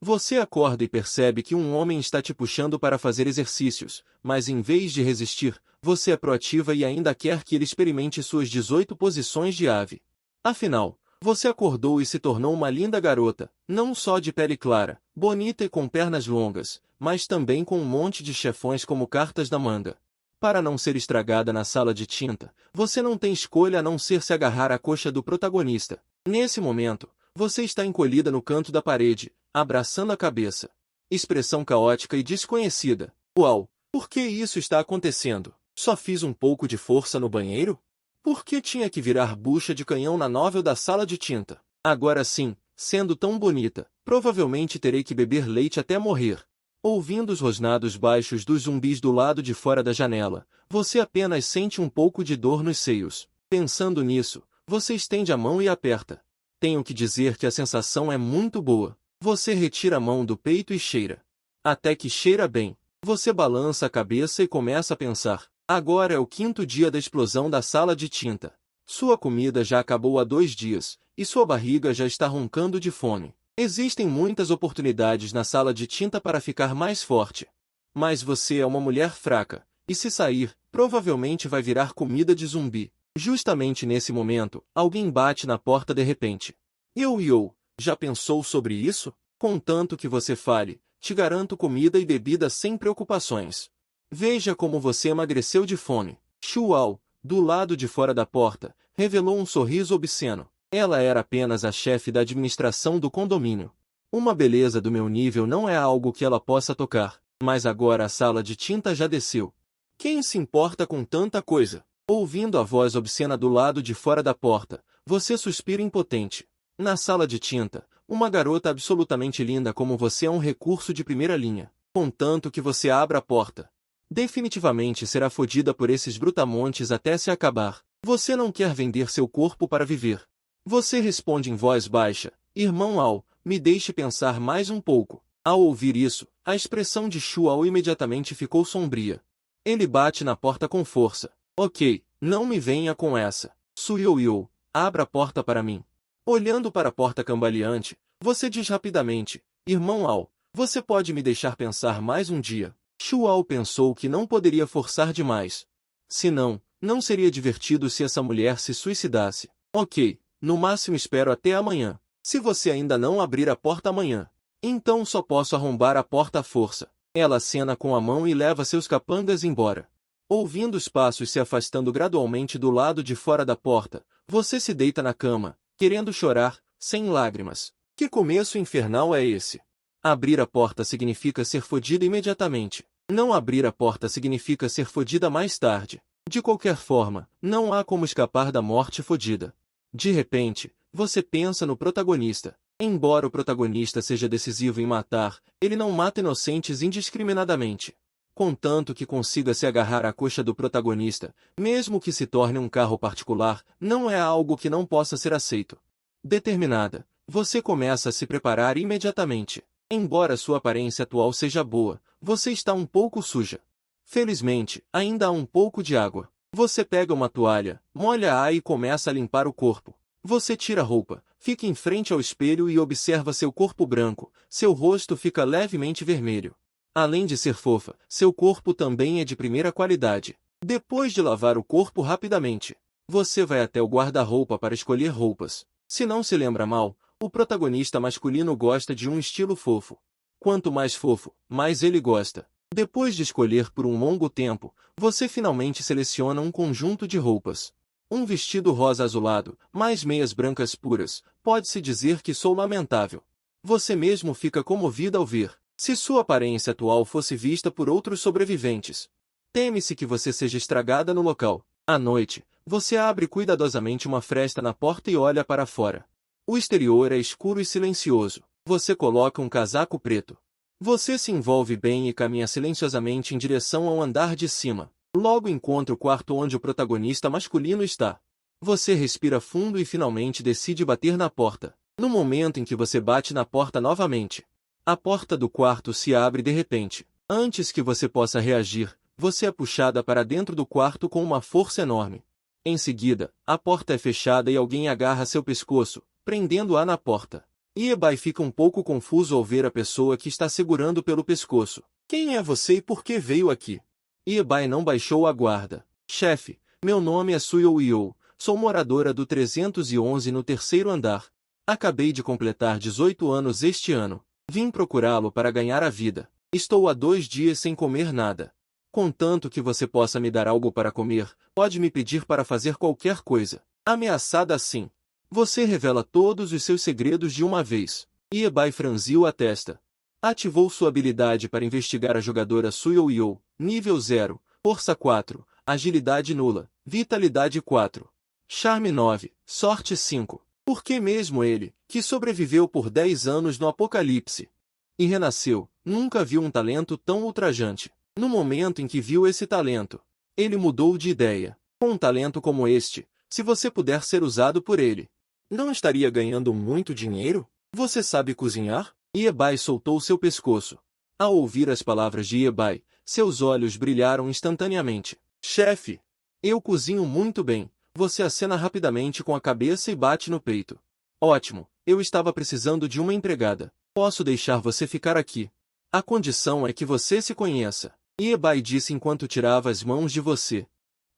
Você acorda e percebe que um homem está te puxando para fazer exercícios, mas em vez de resistir, você é proativa e ainda quer que ele experimente suas 18 posições de ave. Afinal, você acordou e se tornou uma linda garota, não só de pele clara, bonita e com pernas longas, mas também com um monte de chefões como cartas na manga. Para não ser estragada na sala de tinta, você não tem escolha a não ser se agarrar à coxa do protagonista. Nesse momento, você está encolhida no canto da parede, abraçando a cabeça. Expressão caótica e desconhecida. Uau, por que isso está acontecendo? Só fiz um pouco de força no banheiro? Por que tinha que virar bucha de canhão na novel da sala de tinta? Agora sim, sendo tão bonita, provavelmente terei que beber leite até morrer. Ouvindo os rosnados baixos dos zumbis do lado de fora da janela, você apenas sente um pouco de dor nos seios. Pensando nisso, você estende a mão e aperta. Tenho que dizer que a sensação é muito boa. Você retira a mão do peito e cheira. Até que cheira bem. Você balança a cabeça e começa a pensar. Agora é o 5º dia da explosão da sala de tinta. Sua comida já acabou há 2 dias, e sua barriga já está roncando de fome. Existem muitas oportunidades na sala de tinta para ficar mais forte. Mas você é uma mulher fraca, e se sair, provavelmente vai virar comida de zumbi. Justamente nesse momento, alguém bate na porta de repente. Eu, já pensou sobre isso? Contanto que você fale, te garanto comida e bebida sem preocupações. Veja como você emagreceu de fome. Chuau, do lado de fora da porta, revelou um sorriso obsceno. Ela era apenas a chefe da administração do condomínio. Uma beleza do meu nível não é algo que ela possa tocar, mas agora a sala de tinta já desceu. Quem se importa com tanta coisa? Ouvindo a voz obscena do lado de fora da porta, você suspira impotente. Na sala de tinta, uma garota absolutamente linda como você é um recurso de primeira linha. Contanto que você abra a porta. Definitivamente será fodida por esses brutamontes até se acabar. Você não quer vender seu corpo para viver. Você responde em voz baixa, irmão Al, me deixe pensar mais um pouco. Ao ouvir isso, a expressão de Shu Al imediatamente ficou sombria. Ele bate na porta com força. Ok, não me venha com essa. Suyoyo, abra a porta para mim. Olhando para a porta cambaleante, você diz rapidamente, irmão Al, você pode me deixar pensar mais um dia. Shu Al pensou que não poderia forçar demais. Senão, não seria divertido se essa mulher se suicidasse. Ok, no máximo espero até amanhã. Se você ainda não abrir a porta amanhã, então só posso arrombar a porta à força. Ela acena com a mão e leva seus capangas embora. Ouvindo os passos se afastando gradualmente do lado de fora da porta, você se deita na cama, querendo chorar, sem lágrimas. Que começo infernal é esse? Abrir a porta significa ser fodida imediatamente. Não abrir a porta significa ser fodida mais tarde. De qualquer forma, não há como escapar da morte fodida. De repente, você pensa no protagonista. Embora o protagonista seja decisivo em matar, ele não mata inocentes indiscriminadamente. Contanto que consiga se agarrar à coxa do protagonista, mesmo que se torne um carro particular, não é algo que não possa ser aceito. Determinada, você começa a se preparar imediatamente. Embora sua aparência atual seja boa, você está um pouco suja. Felizmente, ainda há um pouco de água. Você pega uma toalha, molha-a e começa a limpar o corpo. Você tira a roupa, fica em frente ao espelho e observa seu corpo branco, seu rosto fica levemente vermelho. Além de ser fofa, seu corpo também é de primeira qualidade. Depois de lavar o corpo rapidamente, você vai até o guarda-roupa para escolher roupas. Se não se lembra mal, o protagonista masculino gosta de um estilo fofo. Quanto mais fofo, mais ele gosta. Depois de escolher por um longo tempo, você finalmente seleciona um conjunto de roupas. Um vestido rosa azulado, mais meias brancas puras, pode-se dizer que sou lamentável. Você mesmo fica comovido ao ver. Se sua aparência atual fosse vista por outros sobreviventes, teme-se que você seja estragada no local. À noite, você abre cuidadosamente uma fresta na porta e olha para fora. O exterior é escuro e silencioso. Você coloca um casaco preto. Você se envolve bem e caminha silenciosamente em direção ao andar de cima. Logo encontra o quarto onde o protagonista masculino está. Você respira fundo e finalmente decide bater na porta. No momento em que você bate na porta novamente, a porta do quarto se abre de repente. Antes que você possa reagir, você é puxada para dentro do quarto com uma força enorme. Em seguida, a porta é fechada e alguém agarra seu pescoço, prendendo-a na porta. Iebai fica um pouco confuso ao ver a pessoa que está segurando pelo pescoço. Quem é você e por que veio aqui? Iebai não baixou a guarda. Chefe, meu nome é Suyo Yo, sou moradora do 311 no terceiro andar. Acabei de completar 18 anos este ano. Vim procurá-lo para ganhar a vida. Estou há 2 dias sem comer nada. Contanto que você possa me dar algo para comer, pode me pedir para fazer qualquer coisa. Ameaçada assim. Você revela todos os seus segredos de uma vez. Iebai franziu a testa. Ativou sua habilidade para investigar a jogadora Suyo Yo, nível 0, força 4, agilidade nula, vitalidade 4, charme 9, sorte 5. Por que mesmo ele, que sobreviveu por 10 anos no apocalipse e renasceu, nunca viu um talento tão ultrajante? No momento em que viu esse talento, ele mudou de ideia. Com um talento como este, se você puder ser usado por ele, não estaria ganhando muito dinheiro? Você sabe cozinhar? Iebai soltou seu pescoço. Ao ouvir as palavras de Iebai, seus olhos brilharam instantaneamente. Chefe, eu cozinho muito bem. Você acena rapidamente com a cabeça e bate no peito. Ótimo, eu estava precisando de uma empregada. Posso deixar você ficar aqui. A condição é que você se conheça. Iebai disse enquanto tirava as mãos de você.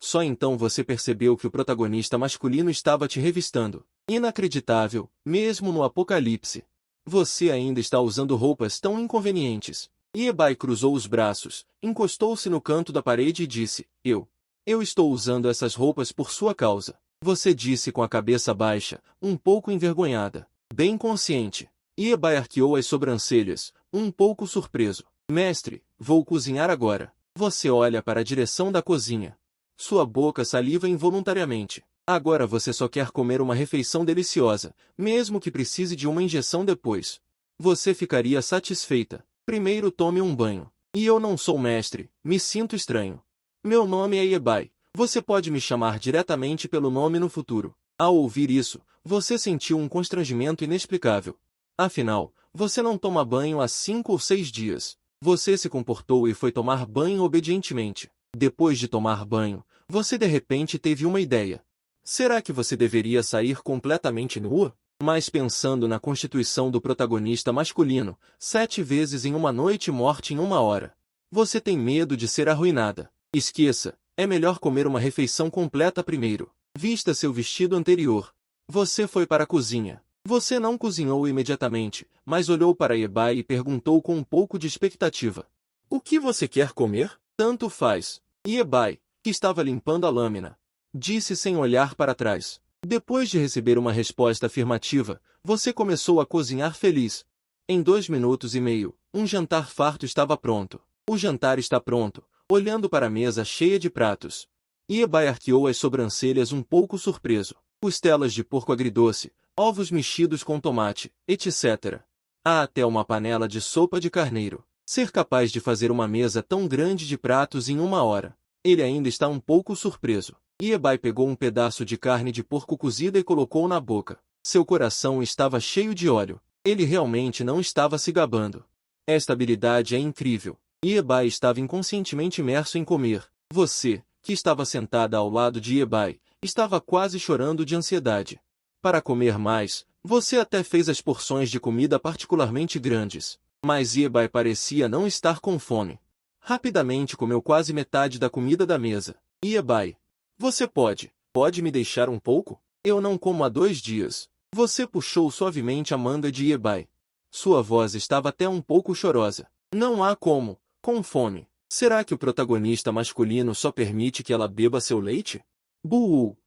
Só então você percebeu que o protagonista masculino estava te revistando. Inacreditável, mesmo no apocalipse. Você ainda está usando roupas tão inconvenientes. Iebai cruzou os braços, encostou-se no canto da parede e disse, Eu estou usando essas roupas por sua causa. Você disse com a cabeça baixa, um pouco envergonhada. Bem consciente. Iebai arqueou as sobrancelhas, um pouco surpreso. Mestre, vou cozinhar agora. Você olha para a direção da cozinha. Sua boca saliva involuntariamente. Agora você só quer comer uma refeição deliciosa, mesmo que precise de uma injeção depois. Você ficaria satisfeita. Primeiro tome um banho. E eu não sou mestre, me sinto estranho. Meu nome é Iebai. Você pode me chamar diretamente pelo nome no futuro. Ao ouvir isso, você sentiu um constrangimento inexplicável. Afinal, você não toma banho há 5 ou 6 dias. Você se comportou e foi tomar banho obedientemente. Depois de tomar banho, você de repente teve uma ideia. Será que você deveria sair completamente nua? Mas pensando na constituição do protagonista masculino, 7 vezes em uma noite e morte em 1 hora. Você tem medo de ser arruinada. Esqueça, é melhor comer uma refeição completa primeiro. Vista seu vestido anterior. Você foi para a cozinha. Você não cozinhou imediatamente, mas olhou para Iebai e perguntou com um pouco de expectativa. O que você quer comer? Tanto faz. Iebai, que estava limpando a lâmina, disse sem olhar para trás. Depois de receber uma resposta afirmativa, você começou a cozinhar feliz. Em 2 minutos e meio, um jantar farto estava pronto. O jantar está pronto, olhando para a mesa cheia de pratos. Iebai arqueou as sobrancelhas um pouco surpreso. Costelas de porco agridoce, ovos mexidos com tomate, etc. Há até uma panela de sopa de carneiro. Ser capaz de fazer uma mesa tão grande de pratos em 1 hora. Ele ainda está um pouco surpreso. Iebai pegou um pedaço de carne de porco cozida e colocou na boca. Seu coração estava cheio de óleo. Ele realmente não estava se gabando. Esta habilidade é incrível. Iebai estava inconscientemente imerso em comer. Você, que estava sentada ao lado de Iebai, estava quase chorando de ansiedade. Para comer mais, você até fez as porções de comida particularmente grandes. Mas Iebai parecia não estar com fome. Rapidamente comeu quase metade da comida da mesa. Iebai, você pode me deixar um pouco? Eu não como há 2 dias. Você puxou suavemente a manga de Iebai. Sua voz estava até um pouco chorosa. Não há como, com fome. Será que o protagonista masculino só permite que ela beba seu leite?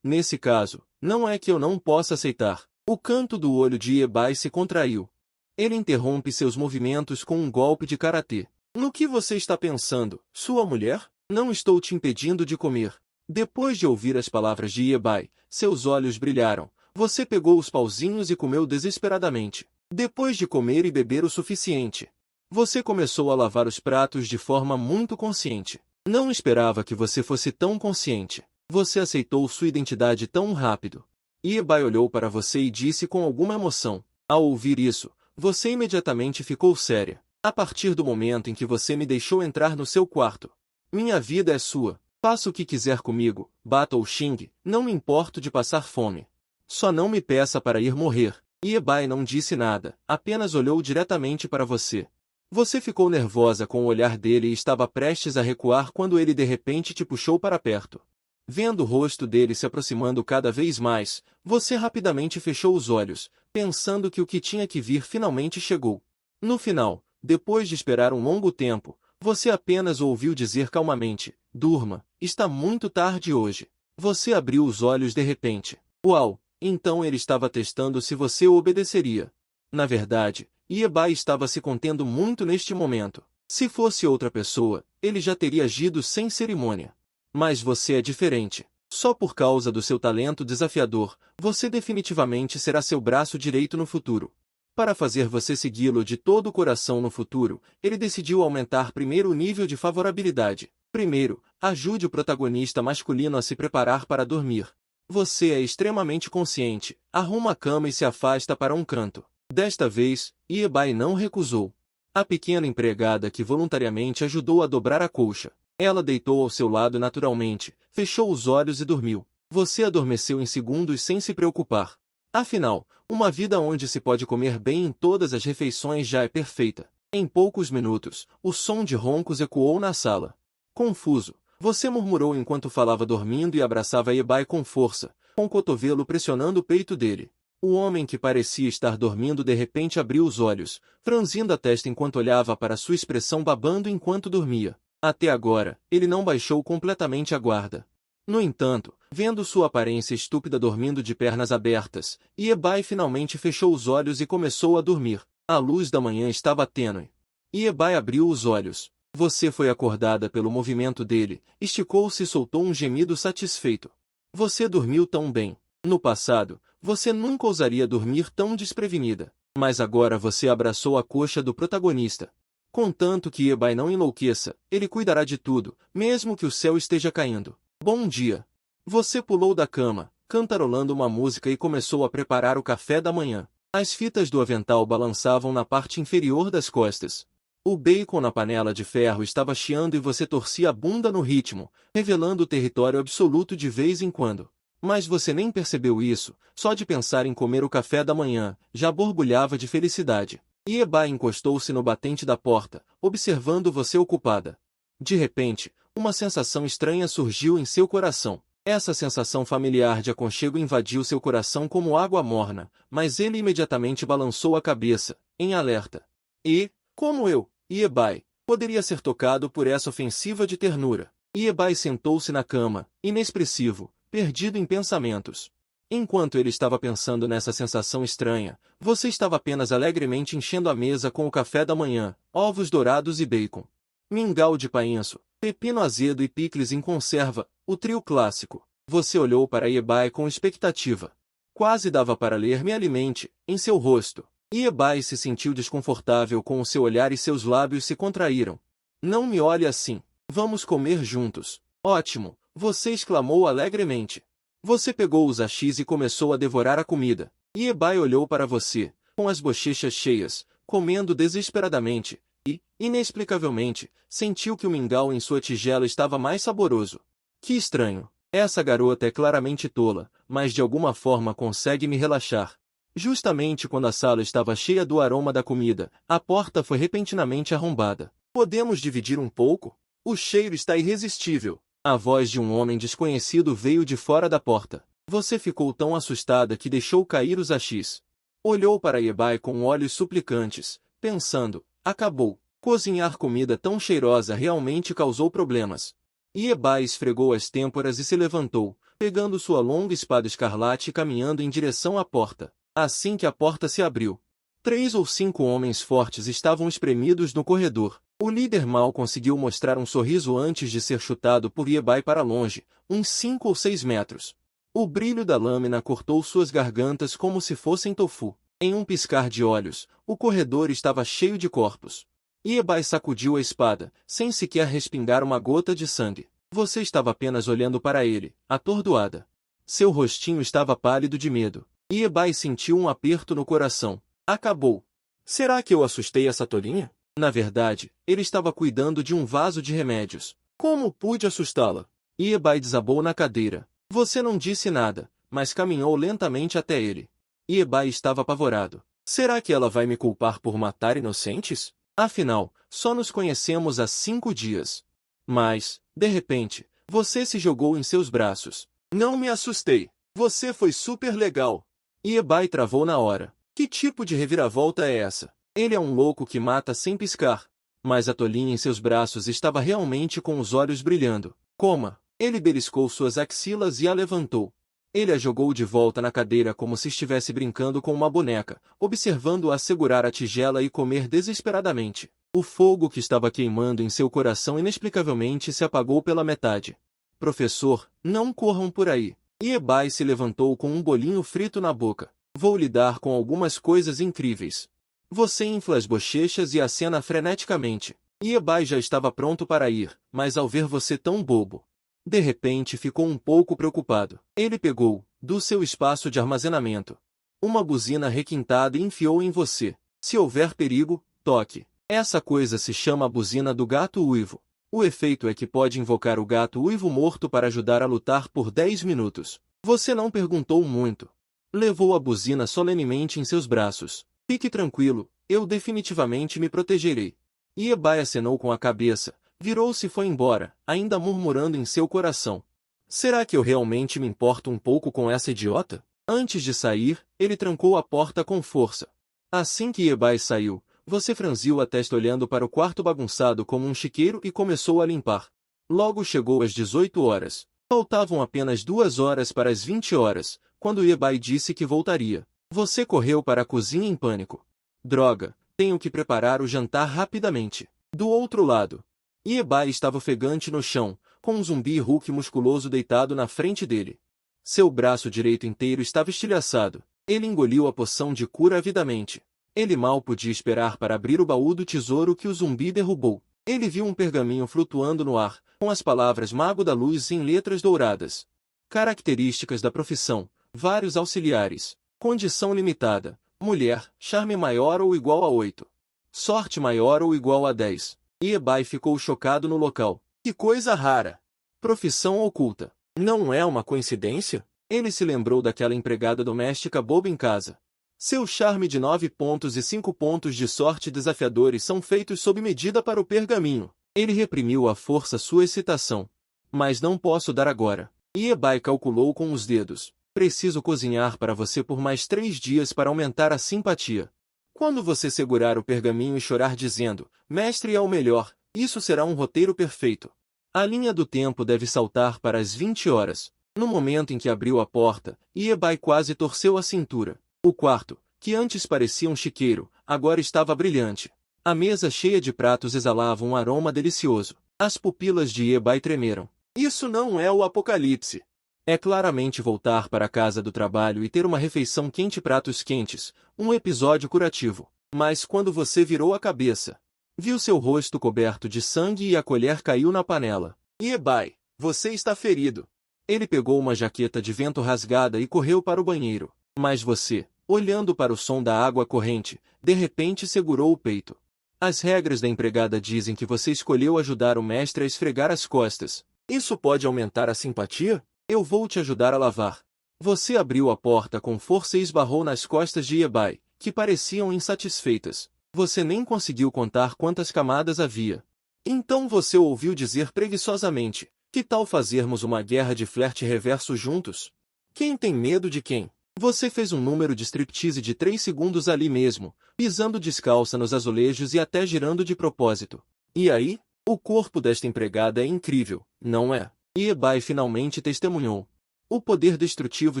Nesse caso, não é que eu não possa aceitar. O canto do olho de Iebai se contraiu. Ele interrompe seus movimentos com um golpe de karatê. No que você está pensando, sua mulher? Não estou te impedindo de comer. Depois de ouvir as palavras de Iebai, seus olhos brilharam. Você pegou os pauzinhos e comeu desesperadamente. Depois de comer e beber o suficiente, você começou a lavar os pratos de forma muito consciente. Não esperava que você fosse tão consciente. Você aceitou sua identidade tão rápido. Iebai olhou para você e disse com alguma emoção. Ao ouvir isso, você imediatamente ficou séria. A partir do momento em que você me deixou entrar no seu quarto, minha vida é sua. Faça o que quiser comigo, bata ou xingue, não me importo de passar fome. Só não me peça para ir morrer. Iebai não disse nada, apenas olhou diretamente para você. Você ficou nervosa com o olhar dele e estava prestes a recuar quando ele de repente te puxou para perto. Vendo o rosto dele se aproximando cada vez mais, você rapidamente fechou os olhos, pensando que o que tinha que vir finalmente chegou. No final, depois de esperar um longo tempo, você apenas ouviu dizer calmamente: durma, está muito tarde hoje. Você abriu os olhos de repente. Uau! Então ele estava testando se você o obedeceria. Na verdade, Iebai estava se contendo muito neste momento. Se fosse outra pessoa, ele já teria agido sem cerimônia. Mas você é diferente. Só por causa do seu talento desafiador, você definitivamente será seu braço direito no futuro. Para fazer você segui-lo de todo o coração no futuro, ele decidiu aumentar primeiro o nível de favorabilidade. Primeiro, ajude o protagonista masculino a se preparar para dormir. Você é extremamente consciente, arruma a cama e se afasta para um canto. Desta vez, Iebai não recusou. A pequena empregada que voluntariamente ajudou a dobrar a colcha. Ela deitou ao seu lado naturalmente, fechou os olhos e dormiu. Você adormeceu em segundos sem se preocupar. Afinal, uma vida onde se pode comer bem em todas as refeições já é perfeita. Em poucos minutos, o som de roncos ecoou na sala. Confuso, você murmurou enquanto falava dormindo e abraçava Iebai com força, com o cotovelo pressionando o peito dele. O homem que parecia estar dormindo de repente abriu os olhos, franzindo a testa enquanto olhava para sua expressão babando enquanto dormia. Até agora, ele não baixou completamente a guarda. No entanto, vendo sua aparência estúpida dormindo de pernas abertas, Iebai finalmente fechou os olhos e começou a dormir. A luz da manhã estava tênue. Iebai abriu os olhos. Você foi acordada pelo movimento dele, esticou-se e soltou um gemido satisfeito. Você dormiu tão bem. No passado, você nunca ousaria dormir tão desprevenida. Mas agora você abraçou a coxa do protagonista. Contanto que Iebai não enlouqueça, ele cuidará de tudo, mesmo que o céu esteja caindo. Bom dia! Você pulou da cama, cantarolando uma música e começou a preparar o café da manhã. As fitas do avental balançavam na parte inferior das costas. O bacon na panela de ferro estava chiando e você torcia a bunda no ritmo, revelando o território absoluto de vez em quando. Mas você nem percebeu isso, só de pensar em comer o café da manhã, já borbulhava de felicidade. Iebai encostou-se no batente da porta, observando você ocupada. De repente, uma sensação estranha surgiu em seu coração. Essa sensação familiar de aconchego invadiu seu coração como água morna, mas ele imediatamente balançou a cabeça, em alerta. E, como eu, Iebai, poderia ser tocado por essa ofensiva de ternura? Iebai sentou-se na cama, inexpressivo, perdido em pensamentos. Enquanto ele estava pensando nessa sensação estranha, você estava apenas alegremente enchendo a mesa com o café da manhã, ovos dourados e bacon. Mingau de painço, pepino azedo e picles em conserva, o trio clássico. Você olhou para Iebai com expectativa. Quase dava para ler "me alimente" em seu rosto. Iebai se sentiu desconfortável com o seu olhar e seus lábios se contraíram. Não me olhe assim. Vamos comer juntos. Ótimo, você exclamou alegremente. Você pegou os hashis e começou a devorar a comida. Iebai olhou para você, com as bochechas cheias, comendo desesperadamente, e, inexplicavelmente, sentiu que o mingau em sua tigela estava mais saboroso. Que estranho. Essa garota é claramente tola, mas de alguma forma consegue me relaxar. Justamente quando a sala estava cheia do aroma da comida, a porta foi repentinamente arrombada. Podemos dividir um pouco? O cheiro está irresistível. A voz de um homem desconhecido veio de fora da porta. Você ficou tão assustada que deixou cair os hashis. Olhou para Iebai com olhos suplicantes, pensando, acabou. Cozinhar comida tão cheirosa realmente causou problemas. Iebai esfregou as têmporas e se levantou, pegando sua longa espada escarlate e caminhando em direção à porta. Assim que a porta se abriu, 3 ou 5 homens fortes estavam espremidos no corredor. O líder mal conseguiu mostrar um sorriso antes de ser chutado por Iebai para longe, uns 5 ou 6 metros. O brilho da lâmina cortou suas gargantas como se fossem tofu. Em um piscar de olhos, o corredor estava cheio de corpos. Iebai sacudiu a espada, sem sequer respingar uma gota de sangue. Você estava apenas olhando para ele, atordoada. Seu rostinho estava pálido de medo. Iebai sentiu um aperto no coração. Acabou. Será que eu assustei essa tolinha? Na verdade, ele estava cuidando de um vaso de remédios. Como pude assustá-la? Iebai desabou na cadeira. Você não disse nada, mas caminhou lentamente até ele. Iebai estava apavorado. Será que ela vai me culpar por matar inocentes? Afinal, só nos conhecemos há 5 dias. Mas, de repente, você se jogou em seus braços. Não me assustei. Você foi super legal. Iebai travou na hora. Que tipo de reviravolta é essa? Ele é um louco que mata sem piscar. Mas a tolinha em seus braços estava realmente com os olhos brilhando. Coma! Ele beliscou suas axilas e a levantou. Ele a jogou de volta na cadeira como se estivesse brincando com uma boneca, observando-a segurar a tigela e comer desesperadamente. O fogo que estava queimando em seu coração inexplicavelmente se apagou pela metade. Professor, não corram por aí. Iebai se levantou com um bolinho frito na boca. Vou lidar com algumas coisas incríveis. Você infla as bochechas e acena freneticamente. Iebai já estava pronto para ir, mas ao ver você tão bobo, de repente ficou um pouco preocupado. Ele pegou, do seu espaço de armazenamento, uma buzina requintada e enfiou em você. Se houver perigo, toque. Essa coisa se chama a buzina do gato uivo. O efeito é que pode invocar o gato uivo morto para ajudar a lutar por 10 minutos. Você não perguntou muito. Levou a buzina solenemente em seus braços. Fique tranquilo, eu definitivamente me protegerei. Iebai acenou com a cabeça. Virou-se e foi embora, ainda murmurando em seu coração. Será que eu realmente me importo um pouco com essa idiota? Antes de sair, ele trancou a porta com força. Assim que Iebai saiu, você franziu a testa olhando para o quarto bagunçado como um chiqueiro e começou a limpar. Logo chegou às 18 horas. Faltavam apenas 2 horas para as 20 horas, quando Iebai disse que voltaria. Você correu para a cozinha em pânico. Droga, tenho que preparar o jantar rapidamente. Do outro lado, Iebai estava ofegante no chão, com um zumbi Hulk musculoso deitado na frente dele. Seu braço direito inteiro estava estilhaçado. Ele engoliu a poção de cura avidamente. Ele mal podia esperar para abrir o baú do tesouro que o zumbi derrubou. Ele viu um pergaminho flutuando no ar, com as palavras Mago da Luz em letras douradas. Características da profissão: vários auxiliares. Condição limitada: mulher, charme maior ou igual a 8. Sorte maior ou igual a 10. Iebai ficou chocado no local. Que coisa rara! Profissão oculta. Não é uma coincidência? Ele se lembrou daquela empregada doméstica boba em casa. Seu charme de 9 pontos e 5 pontos de sorte desafiadores são feitos sob medida para o pergaminho. Ele reprimiu à força sua excitação. Mas não posso dar agora. Iebai calculou com os dedos. Preciso cozinhar para você por mais 3 dias para aumentar a simpatia. Quando você segurar o pergaminho e chorar dizendo, mestre é o melhor, isso será um roteiro perfeito. A linha do tempo deve saltar para as 20 horas. No momento em que abriu a porta, Iebai quase torceu a cintura. O quarto, que antes parecia um chiqueiro, agora estava brilhante. A mesa cheia de pratos exalava um aroma delicioso. As pupilas de Iebai tremeram. Isso não é o apocalipse. É claramente voltar para a casa do trabalho e ter uma refeição quente e pratos quentes, um episódio curativo. Mas quando você virou a cabeça, viu seu rosto coberto de sangue e a colher caiu na panela. Iebai, você está ferido. Ele pegou uma jaqueta de vento rasgada e correu para o banheiro. Mas você, olhando para o som da água corrente, de repente segurou o peito. As regras da empregada dizem que você escolheu ajudar o mestre a esfregar as costas. Isso pode aumentar a simpatia? Eu vou te ajudar a lavar. Você abriu a porta com força e esbarrou nas costas de Iebai, que pareciam insatisfeitas. Você nem conseguiu contar quantas camadas havia. Então você ouviu dizer preguiçosamente, que tal fazermos uma guerra de flerte reverso juntos? Quem tem medo de quem? Você fez um número de striptease de 3 segundos ali mesmo, pisando descalça nos azulejos e até girando de propósito. E aí? O corpo desta empregada é incrível, não é? Iebai finalmente testemunhou. O poder destrutivo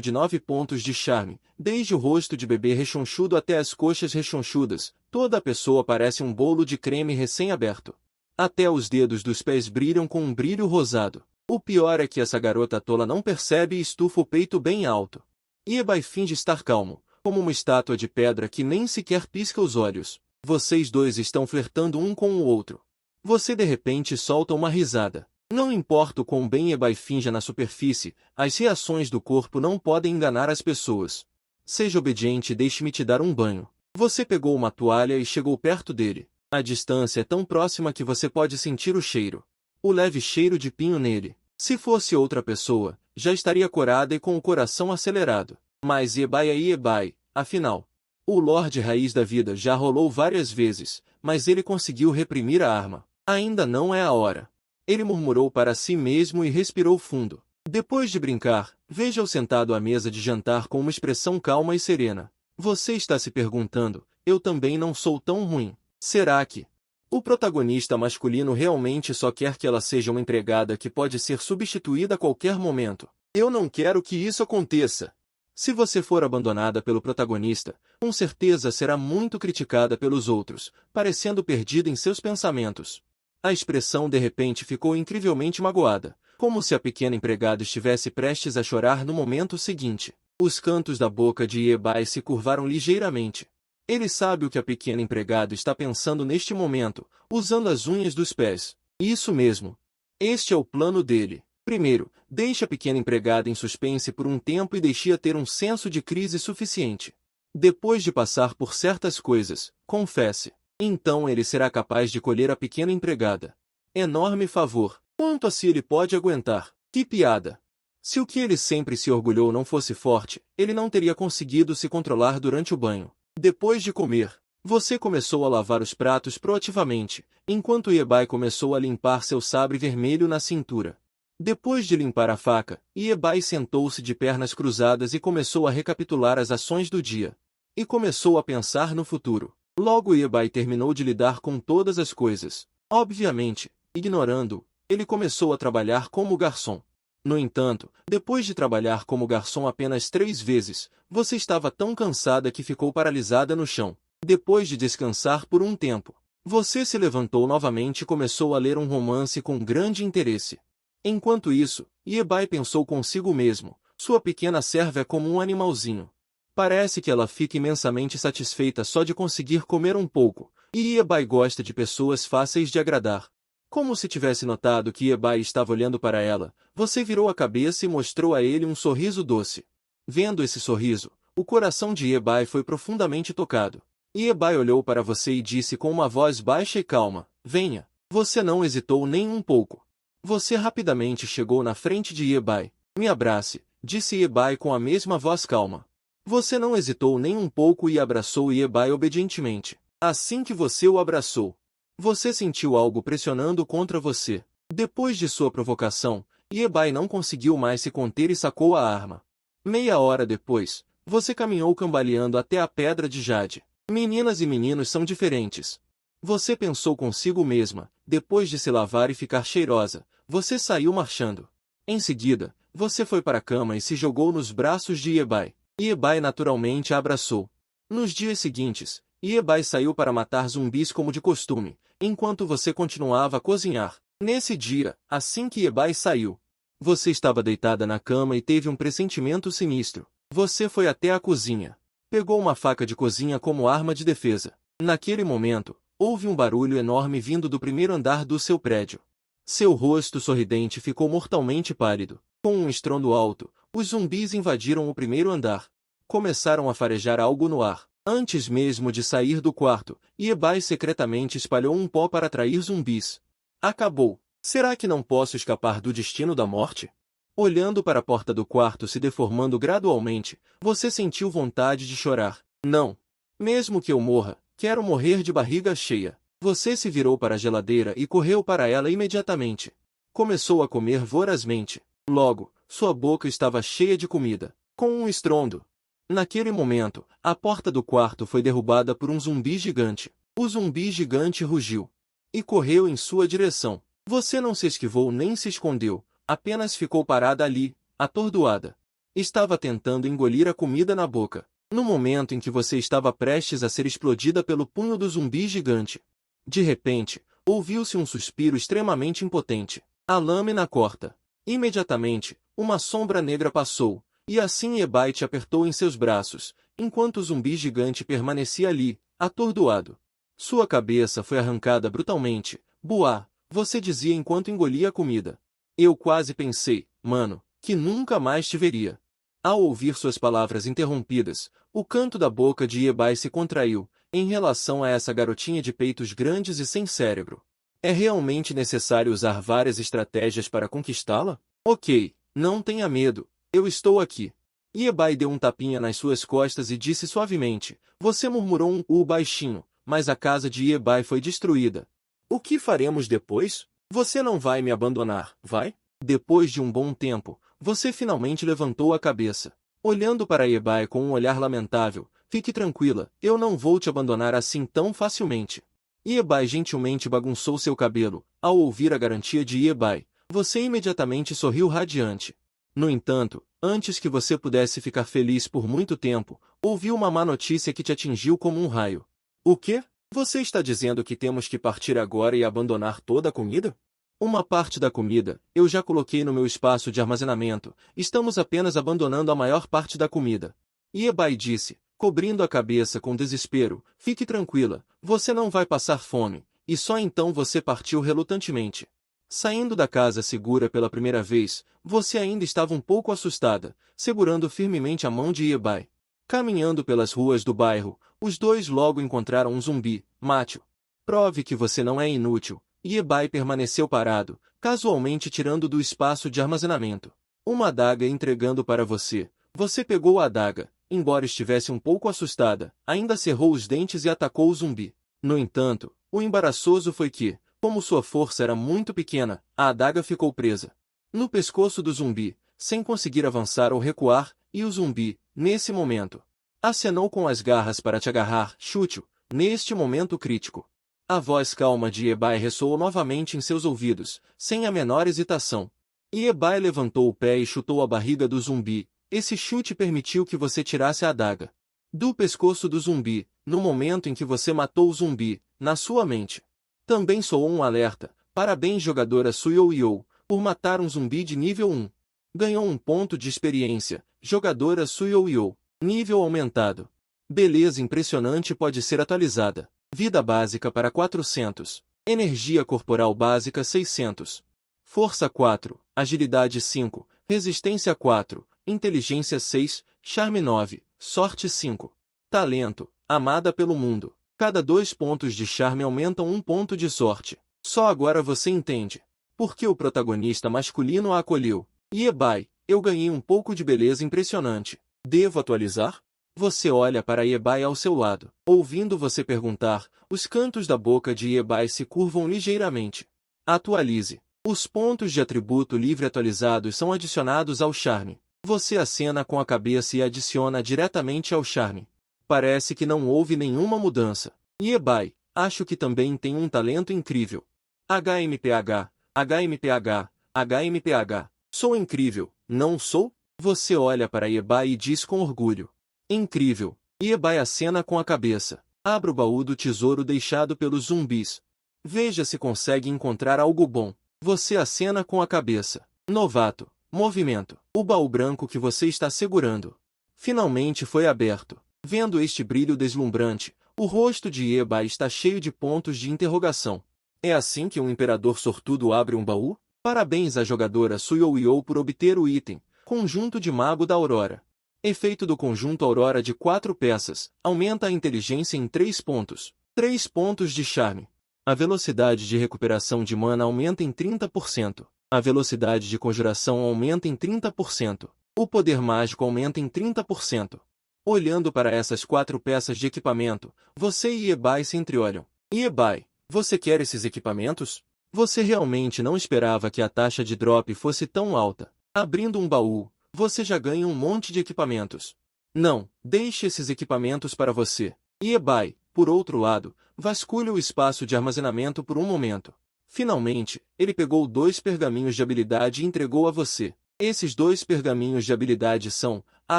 de 9 pontos de charme, desde o rosto de bebê rechonchudo até as coxas rechonchudas, toda a pessoa parece um bolo de creme recém-aberto. Até os dedos dos pés brilham com um brilho rosado. O pior é que essa garota tola não percebe e estufa o peito bem alto. Iebai finge estar calmo, como uma estátua de pedra que nem sequer pisca os olhos. Vocês dois estão flertando um com o outro. Você de repente solta uma risada. Não importa o quão bem Iebai finja na superfície, as reações do corpo não podem enganar as pessoas. Seja obediente e deixe-me te dar um banho. Você pegou uma toalha e chegou perto dele. A distância é tão próxima que você pode sentir o cheiro. O leve cheiro de pinho nele. Se fosse outra pessoa, já estaria corada e com o coração acelerado. Mas Iebai é Iebai, afinal. O Lorde Raiz da Vida já rolou várias vezes, mas ele conseguiu reprimir a arma. Ainda não é a hora. Ele murmurou para si mesmo e respirou fundo. Depois de brincar, veja-o sentado à mesa de jantar com uma expressão calma e serena. Você está se perguntando, eu também não sou tão ruim. Será que o protagonista masculino realmente só quer que ela seja uma empregada que pode ser substituída a qualquer momento? Eu não quero que isso aconteça. Se você for abandonada pelo protagonista, com certeza será muito criticada pelos outros, parecendo perdida em seus pensamentos. A expressão de repente ficou incrivelmente magoada, como se a pequena empregada estivesse prestes a chorar no momento seguinte. Os cantos da boca de Iebai se curvaram ligeiramente. Ele sabe o que a pequena empregada está pensando neste momento, usando as unhas dos pés. Isso mesmo. Este é o plano dele. Primeiro, deixe a pequena empregada em suspense por um tempo e deixe-a ter um senso de crise suficiente. Depois de passar por certas coisas, confesse. Então ele será capaz de colher a pequena empregada. Enorme favor. Quanto a se ele pode aguentar. Que piada! Se o que ele sempre se orgulhou não fosse forte, ele não teria conseguido se controlar durante o banho. Depois de comer, você começou a lavar os pratos proativamente, enquanto Iebai começou a limpar seu sabre vermelho na cintura. Depois de limpar a faca, Iebai sentou-se de pernas cruzadas e começou a recapitular as ações do dia. E começou a pensar no futuro. Logo Iebai terminou de lidar com todas as coisas. Obviamente, ignorando-o, ele começou a trabalhar como garçom. No entanto, depois de trabalhar como garçom apenas 3 vezes, você estava tão cansada que ficou paralisada no chão. Depois de descansar por um tempo, você se levantou novamente e começou a ler um romance com grande interesse. Enquanto isso, Iebai pensou consigo mesmo, sua pequena serva é como um animalzinho. Parece que ela fica imensamente satisfeita só de conseguir comer um pouco, e Iebai gosta de pessoas fáceis de agradar. Como se tivesse notado que Iebai estava olhando para ela, você virou a cabeça e mostrou a ele um sorriso doce. Vendo esse sorriso, o coração de Iebai foi profundamente tocado. Iebai olhou para você e disse com uma voz baixa e calma, venha. Você não hesitou nem um pouco. Você rapidamente chegou na frente de Iebai. Me abrace, disse Iebai com a mesma voz calma. Você não hesitou nem um pouco e abraçou Iebai obedientemente. Assim que você o abraçou, você sentiu algo pressionando contra você. Depois de sua provocação, Iebai não conseguiu mais se conter e sacou a arma. Meia hora depois, você caminhou cambaleando até a pedra de jade. Meninas e meninos são diferentes. Você pensou consigo mesma, depois de se lavar e ficar cheirosa, você saiu marchando. Em seguida, você foi para a cama e se jogou nos braços de Iebai. Iebai naturalmente a abraçou. Nos dias seguintes, Iebai saiu para matar zumbis como de costume, enquanto você continuava a cozinhar. Nesse dia, assim que Iebai saiu, você estava deitada na cama e teve um pressentimento sinistro. Você foi até a cozinha. Pegou uma faca de cozinha como arma de defesa. Naquele momento, houve um barulho enorme vindo do primeiro andar do seu prédio. Seu rosto sorridente ficou mortalmente pálido. Com um estrondo alto, os zumbis invadiram o primeiro andar. Começaram a farejar algo no ar. Antes mesmo de sair do quarto, Iebai secretamente espalhou um pó para atrair zumbis. Acabou. Será que não posso escapar do destino da morte? Olhando para a porta do quarto se deformando gradualmente, você sentiu vontade de chorar. Não. Mesmo que eu morra, quero morrer de barriga cheia. Você se virou para a geladeira e correu para ela imediatamente. Começou a comer vorazmente. Logo, sua boca estava cheia de comida. Com um estrondo. Naquele momento, a porta do quarto foi derrubada por um zumbi gigante. O zumbi gigante rugiu e correu em sua direção. Você não se esquivou nem se escondeu, apenas ficou parada ali, atordoada. Estava tentando engolir a comida na boca. No momento em que você estava prestes a ser explodida pelo punho do zumbi gigante. De repente, ouviu-se um suspiro extremamente impotente. A lâmina corta. Imediatamente, uma sombra negra passou. E assim Iebai te apertou em seus braços, enquanto o zumbi gigante permanecia ali, atordoado. Sua cabeça foi arrancada brutalmente. Buá, você dizia enquanto engolia a comida. Eu quase pensei, mano, que nunca mais te veria. Ao ouvir suas palavras interrompidas, o canto da boca de Iebai se contraiu, em relação a essa garotinha de peitos grandes e sem cérebro. É realmente necessário usar várias estratégias para conquistá-la? Ok, não tenha medo. Eu estou aqui. Iebai deu um tapinha nas suas costas e disse suavemente. Você murmurou um baixinho, mas a casa de Iebai foi destruída. O que faremos depois? Você não vai me abandonar, vai? Depois de um bom tempo, você finalmente levantou a cabeça. Olhando para Iebai com um olhar lamentável, fique tranquila, eu não vou te abandonar assim tão facilmente. Iebai gentilmente bagunçou seu cabelo. Ao ouvir a garantia de Iebai, você imediatamente sorriu radiante. No entanto, antes que você pudesse ficar feliz por muito tempo, ouviu uma má notícia que te atingiu como um raio. O quê? Você está dizendo que temos que partir agora e abandonar toda a comida? Uma parte da comida, eu já coloquei no meu espaço de armazenamento, estamos apenas abandonando a maior parte da comida. Iebai disse, cobrindo a cabeça com desespero, fique tranquila, você não vai passar fome, e só então você partiu relutantemente. Saindo da casa segura pela primeira vez, você ainda estava um pouco assustada, segurando firmemente a mão de Iebai. Caminhando pelas ruas do bairro, os dois logo encontraram um zumbi. Mate-o. Prove que você não é inútil. Iebai permaneceu parado, casualmente tirando do espaço de armazenamento uma adaga e entregando para você. Você pegou a adaga, embora estivesse um pouco assustada, ainda cerrou os dentes e atacou o zumbi. No entanto, o embaraçoso foi que, como sua força era muito pequena, a adaga ficou presa no pescoço do zumbi, sem conseguir avançar ou recuar, e o zumbi, nesse momento, acenou com as garras para te agarrar. Chute-o, neste momento crítico. A voz calma de Iebai ressoou novamente em seus ouvidos, sem a menor hesitação. Iebai levantou o pé e chutou a barriga do zumbi. Esse chute permitiu que você tirasse a adaga do pescoço do zumbi, no momento em que você matou o zumbi, na sua mente. Também soou um alerta. Parabéns, jogadora Suyoyo, por matar um zumbi de nível 1. Ganhou um ponto de experiência, jogadora Suyoyo. Nível aumentado. Beleza impressionante pode ser atualizada. Vida básica para 400. Energia corporal básica 600. Força 4. Agilidade 5. Resistência 4. Inteligência 6. Charme 9. Sorte 5. Talento. Amada pelo mundo. Cada 2 pontos de charme aumentam 1 ponto de sorte. Só agora você entende por que o protagonista masculino a acolheu. Iebai, eu ganhei um pouco de beleza impressionante. Devo atualizar? Você olha para Iebai ao seu lado. Ouvindo você perguntar, os cantos da boca de Iebai se curvam ligeiramente. Atualize. Os pontos de atributo livre atualizados são adicionados ao charme. Você acena com a cabeça e adiciona diretamente ao charme. Parece que não houve nenhuma mudança. Iebai, acho que também tem um talento incrível. HMPH, HMPH, HMPH. Sou incrível, não sou? Você olha para Iebai e diz com orgulho. Incrível. Iebai acena com a cabeça. Abra o baú do tesouro deixado pelos zumbis. Veja se consegue encontrar algo bom. Você acena com a cabeça. Novato. Movimento. O baú branco que você está segurando finalmente foi aberto. Vendo este brilho deslumbrante, o rosto de Iebai está cheio de pontos de interrogação. É assim que um imperador sortudo abre um baú? Parabéns à jogadora Suyoyo por obter o item Conjunto de Mago da Aurora. Efeito do conjunto Aurora de 4 peças. Aumenta a inteligência em 3 pontos. 3 pontos de charme. A velocidade de recuperação de mana aumenta em 30%. A velocidade de conjuração aumenta em 30%. O poder mágico aumenta em 30%. Olhando para essas 4 peças de equipamento, você e Iebai se entreolham. Iebai, você quer esses equipamentos? Você realmente não esperava que a taxa de drop fosse tão alta. Abrindo um baú, você já ganha um monte de equipamentos. Não, deixe esses equipamentos para você. Iebai, por outro lado, vasculhe o espaço de armazenamento por um momento. Finalmente, ele pegou 2 pergaminhos de habilidade e entregou a você. Esses 2 pergaminhos de habilidade são a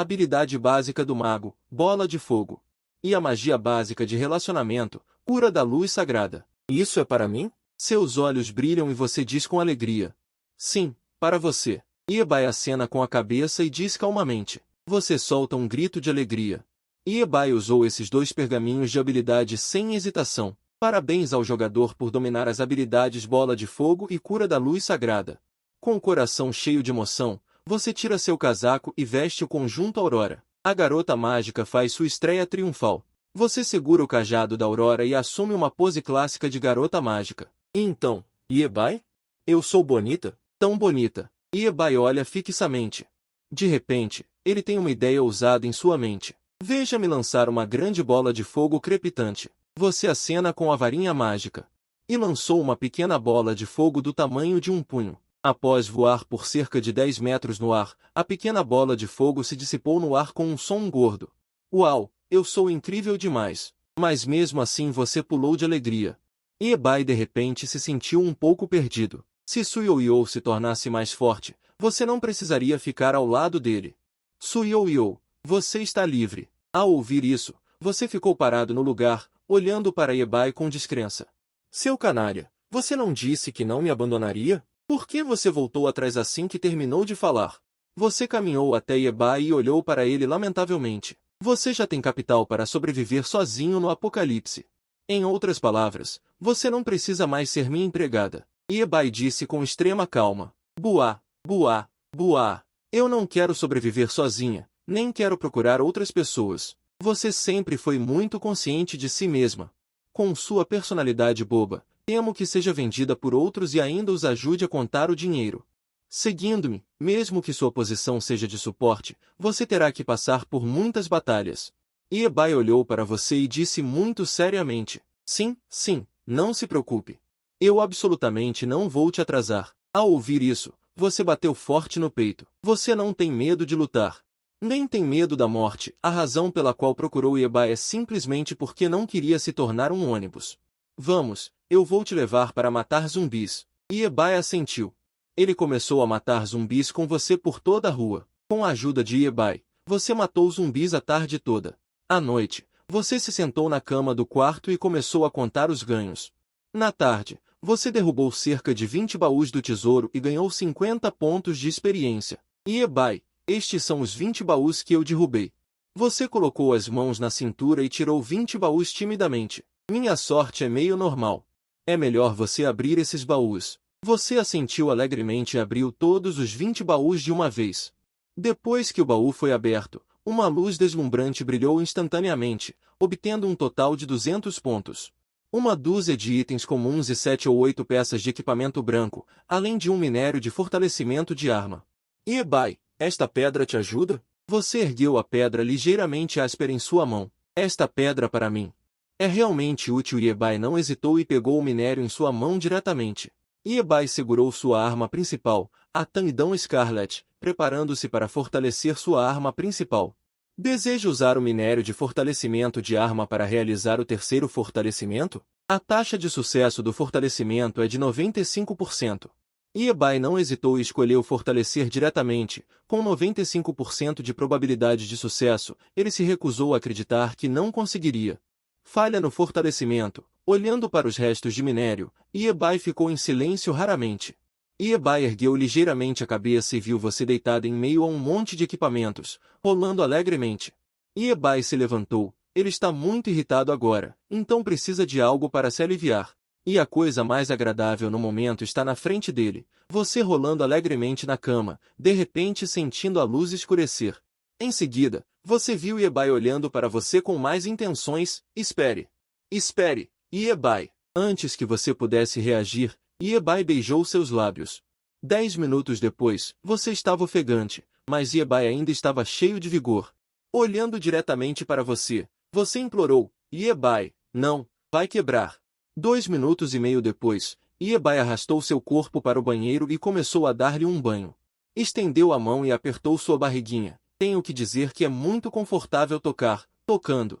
habilidade básica do mago, Bola de Fogo, e a magia básica de relacionamento, Cura da Luz Sagrada. Isso é para mim? Seus olhos brilham e você diz com alegria. Sim, para você. Iebai acena com a cabeça e diz calmamente. Você solta um grito de alegria. Iebai usou esses 2 pergaminhos de habilidade sem hesitação. Parabéns ao jogador por dominar as habilidades Bola de Fogo e Cura da Luz Sagrada. Com o coração cheio de emoção, você tira seu casaco e veste o conjunto Aurora. A garota mágica faz sua estreia triunfal. Você segura o cajado da Aurora e assume uma pose clássica de garota mágica. E então, Iebai? Eu sou bonita? Tão bonita. Iebai olha fixamente. De repente, ele tem uma ideia ousada em sua mente. Veja-me lançar uma grande bola de fogo crepitante. Você acena com a varinha mágica. E lançou uma pequena bola de fogo do tamanho de um punho. Após voar por cerca de 10 metros no ar, a pequena bola de fogo se dissipou no ar com um som gordo. Uau, eu sou incrível demais! Mas mesmo assim você pulou de alegria. Iebai de repente se sentiu um pouco perdido. Se Suyoyo se tornasse mais forte, você não precisaria ficar ao lado dele. Suyoyo, você está livre. Ao ouvir isso, você ficou parado no lugar, olhando para Iebai com descrença. Seu canalha, você não disse que não me abandonaria? Por que você voltou atrás assim que terminou de falar? Você caminhou até Iebai e olhou para ele lamentavelmente. Você já tem capital para sobreviver sozinho no apocalipse. Em outras palavras, você não precisa mais ser minha empregada. Iebai disse com extrema calma. Buá, buá, buá. Eu não quero sobreviver sozinha, nem quero procurar outras pessoas. Você sempre foi muito consciente de si mesma. Com sua personalidade boba, temo que seja vendida por outros e ainda os ajude a contar o dinheiro. Seguindo-me, mesmo que sua posição seja de suporte, você terá que passar por muitas batalhas. Iebai olhou para você e disse muito seriamente. Sim, sim, não se preocupe. Eu absolutamente não vou te atrasar. Ao ouvir isso, você bateu forte no peito. Você não tem medo de lutar. Nem tem medo da morte. A razão pela qual procurou Iebai é simplesmente porque não queria se tornar um ônibus. Vamos, eu vou te levar para matar zumbis. Iebai assentiu. Ele começou a matar zumbis com você por toda a rua. Com a ajuda de Iebai, você matou zumbis a tarde toda. À noite, você se sentou na cama do quarto e começou a contar os ganhos. Na tarde, você derrubou cerca de 20 baús do tesouro e ganhou 50 pontos de experiência. Iebai, estes são os 20 baús que eu derrubei. Você colocou as mãos na cintura e tirou 20 baús timidamente. Minha sorte é meio normal. É melhor você abrir esses baús. Você assentiu alegremente e abriu todos os 20 baús de uma vez. Depois que o baú foi aberto, uma luz deslumbrante brilhou instantaneamente, obtendo um total de 200 pontos. Uma dúzia de itens comuns e 7 ou 8 peças de equipamento branco, além de um minério de fortalecimento de arma. Iebai, esta pedra te ajuda? Você ergueu a pedra ligeiramente áspera em sua mão. Esta pedra para mim. É realmente útil. Iebai não hesitou e pegou o minério em sua mão diretamente. Iebai segurou sua arma principal, a Tangdão Scarlet, preparando-se para fortalecer sua arma principal. Deseja usar o minério de fortalecimento de arma para realizar o terceiro fortalecimento? A taxa de sucesso do fortalecimento é de 95%. Iebai não hesitou e escolheu fortalecer diretamente. Com 95% de probabilidade de sucesso, ele se recusou a acreditar que não conseguiria. Falha no fortalecimento. Olhando para os restos de minério, Iebai ficou em silêncio raramente. Iebai ergueu ligeiramente a cabeça e viu você deitada em meio a um monte de equipamentos, rolando alegremente. Iebai se levantou. Ele está muito irritado agora, então precisa de algo para se aliviar. E a coisa mais agradável no momento está na frente dele, você rolando alegremente na cama, de repente sentindo a luz escurecer. Em seguida, você viu Iebai olhando para você com mais intenções. Espere. Espere, Iebai. Antes que você pudesse reagir, Iebai beijou seus lábios. 10 minutos depois, você estava ofegante, mas Iebai ainda estava cheio de vigor. Olhando diretamente para você, você implorou, Iebai, não, vai quebrar. 2 minutos e meio depois, Iebai arrastou seu corpo para o banheiro e começou a dar-lhe um banho. Estendeu a mão e apertou sua barriguinha. Tenho que dizer que é muito confortável tocar, tocando.